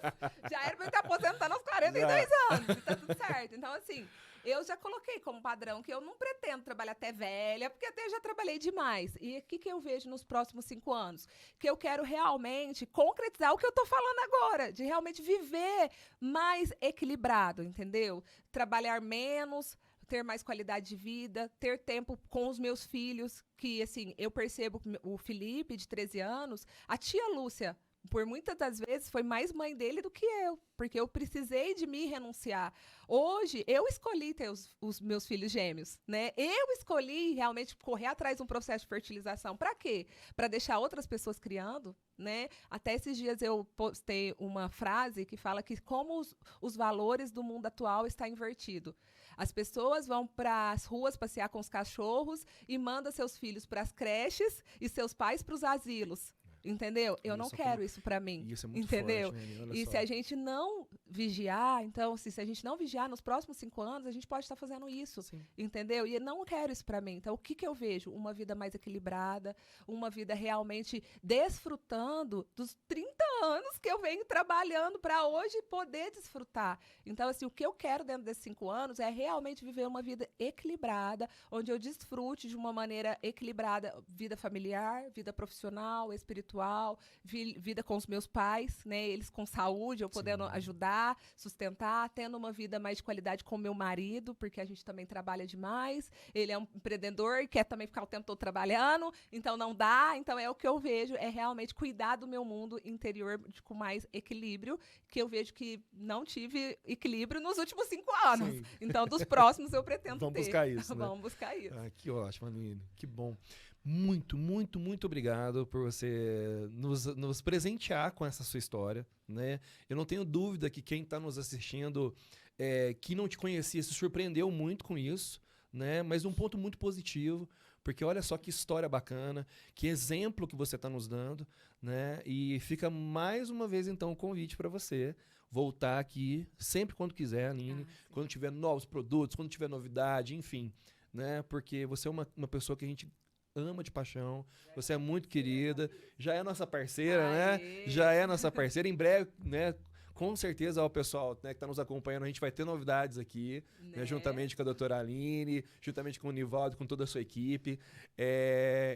Já era para eu estar aposentando aos 42 anos. E tá tudo certo. Então, assim, eu já coloquei como padrão que eu não pretendo trabalhar até velha, porque até já trabalhei demais. E o que eu vejo nos próximos 5 anos? Que eu quero realmente concretizar o que eu estou falando agora, de realmente viver mais equilibrado, entendeu? Trabalhar menos, ter mais qualidade de vida, ter tempo com os meus filhos, que, assim, eu percebo que o Felipe, de 13 anos, a tia Lúcia, por muitas das vezes, foi mais mãe dele do que eu, porque eu precisei de me renunciar. Hoje, eu escolhi ter os meus filhos gêmeos, né? Eu escolhi realmente correr atrás de um processo de fertilização. Para quê? Para deixar outras pessoas criando, né? Até esses dias eu postei uma frase que fala que como os valores do mundo atual está invertido. As pessoas vão para as ruas passear com os cachorros e mandam seus filhos para as creches e seus pais para os asilos. Entendeu? Eu não quero isso para mim. Isso é muito entendeu? Forte, né? Olha e só. se a gente não vigiar, então, se a gente não vigiar nos próximos 5 anos, a gente pode estar fazendo isso. Sim. Entendeu? E eu não quero isso para mim. Então, o que eu vejo? Uma vida mais equilibrada, uma vida realmente desfrutando dos 30 anos que eu venho trabalhando para hoje poder desfrutar. Então, assim, o que eu quero dentro desses 5 anos é realmente viver uma vida equilibrada, onde eu desfrute de uma maneira equilibrada vida familiar, vida profissional, espiritual, vida com os meus pais, né? Eles com saúde, eu podendo ajudar, sustentar, tendo uma vida mais de qualidade com o meu marido, porque a gente também trabalha demais. Ele é um empreendedor e quer também ficar o tempo todo trabalhando, então não dá. Então é o que eu vejo, é realmente cuidar do meu mundo interior com mais equilíbrio, que eu vejo que não tive equilíbrio nos últimos 5 anos. Sim. Então, dos próximos eu pretendo Vamos ter. buscar isso, né? Vamos buscar isso. Ah, que ótimo, Aline. Que bom. Muito, muito, muito obrigado por você nos presentear com essa sua história, né? Eu não tenho dúvida que quem está nos assistindo, que não te conhecia, se surpreendeu muito com isso, né? Mas um ponto muito positivo, porque olha só que história bacana, que exemplo que você está nos dando, né? E fica mais uma vez, então, o convite para você voltar aqui sempre quando quiser, Aline, quando tiver novos produtos, quando tiver novidade, enfim, né? Porque você é uma pessoa que a gente ama de paixão, você é muito querida, já é nossa parceira, né? Já é nossa parceira. Em breve, né? Com certeza, o pessoal, né, que está nos acompanhando, a gente vai ter novidades aqui, né, juntamente com a doutora Aline, juntamente com o Nivaldo, com toda a sua equipe.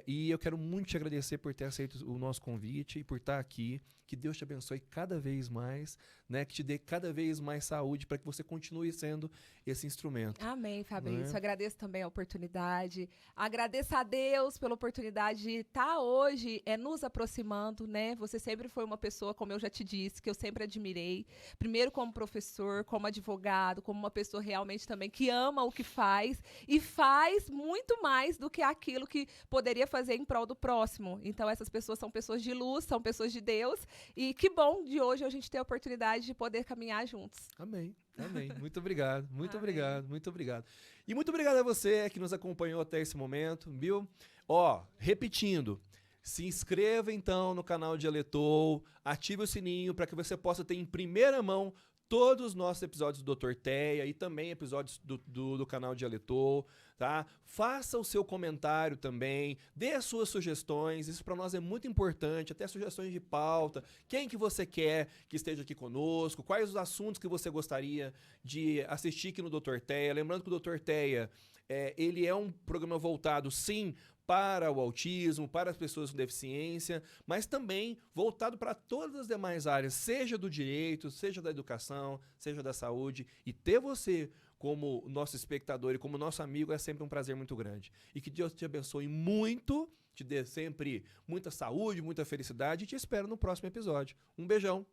E eu quero muito te agradecer por ter aceito o nosso convite e por estar aqui. Que Deus te abençoe cada vez mais, né? Que te dê cada vez mais saúde para que você continue sendo esse instrumento. Amém, Fabrício. Né? Agradeço também a oportunidade. Agradeço a Deus pela oportunidade de estar hoje nos aproximando, né? Você sempre foi uma pessoa, como eu já te disse, que eu sempre admirei. comecei. Primeiro como professor, como advogado, como uma pessoa realmente também que ama o que faz e faz muito mais do que aquilo que poderia fazer em prol do próximo. Então, essas pessoas são pessoas de luz, são pessoas de Deus. E que bom de hoje a gente ter a oportunidade de poder caminhar juntos. Amém. Amém. Muito obrigado. Muito Amém. obrigado. Muito obrigado. E muito obrigado a você que nos acompanhou até esse momento, viu? Ó, repetindo, se inscreva então no canal de Aletou, ative o sininho para que você possa ter em primeira mão todos os nossos episódios do Dr. Teia e também episódios do canal de Aletou, tá? Faça o seu comentário também, dê as suas sugestões, isso para nós é muito importante, até sugestões de pauta, quem que você quer que esteja aqui conosco, quais os assuntos que você gostaria de assistir aqui no Dr. Teia. Lembrando que o Dr. Teia, ele é um programa voltado, sim, para o autismo, para as pessoas com deficiência, mas também voltado para todas as demais áreas, seja do direito, seja da educação, seja da saúde. E ter você como nosso espectador e como nosso amigo é sempre um prazer muito grande. E que Deus te abençoe muito, te dê sempre muita saúde, muita felicidade e te espero no próximo episódio. Um beijão.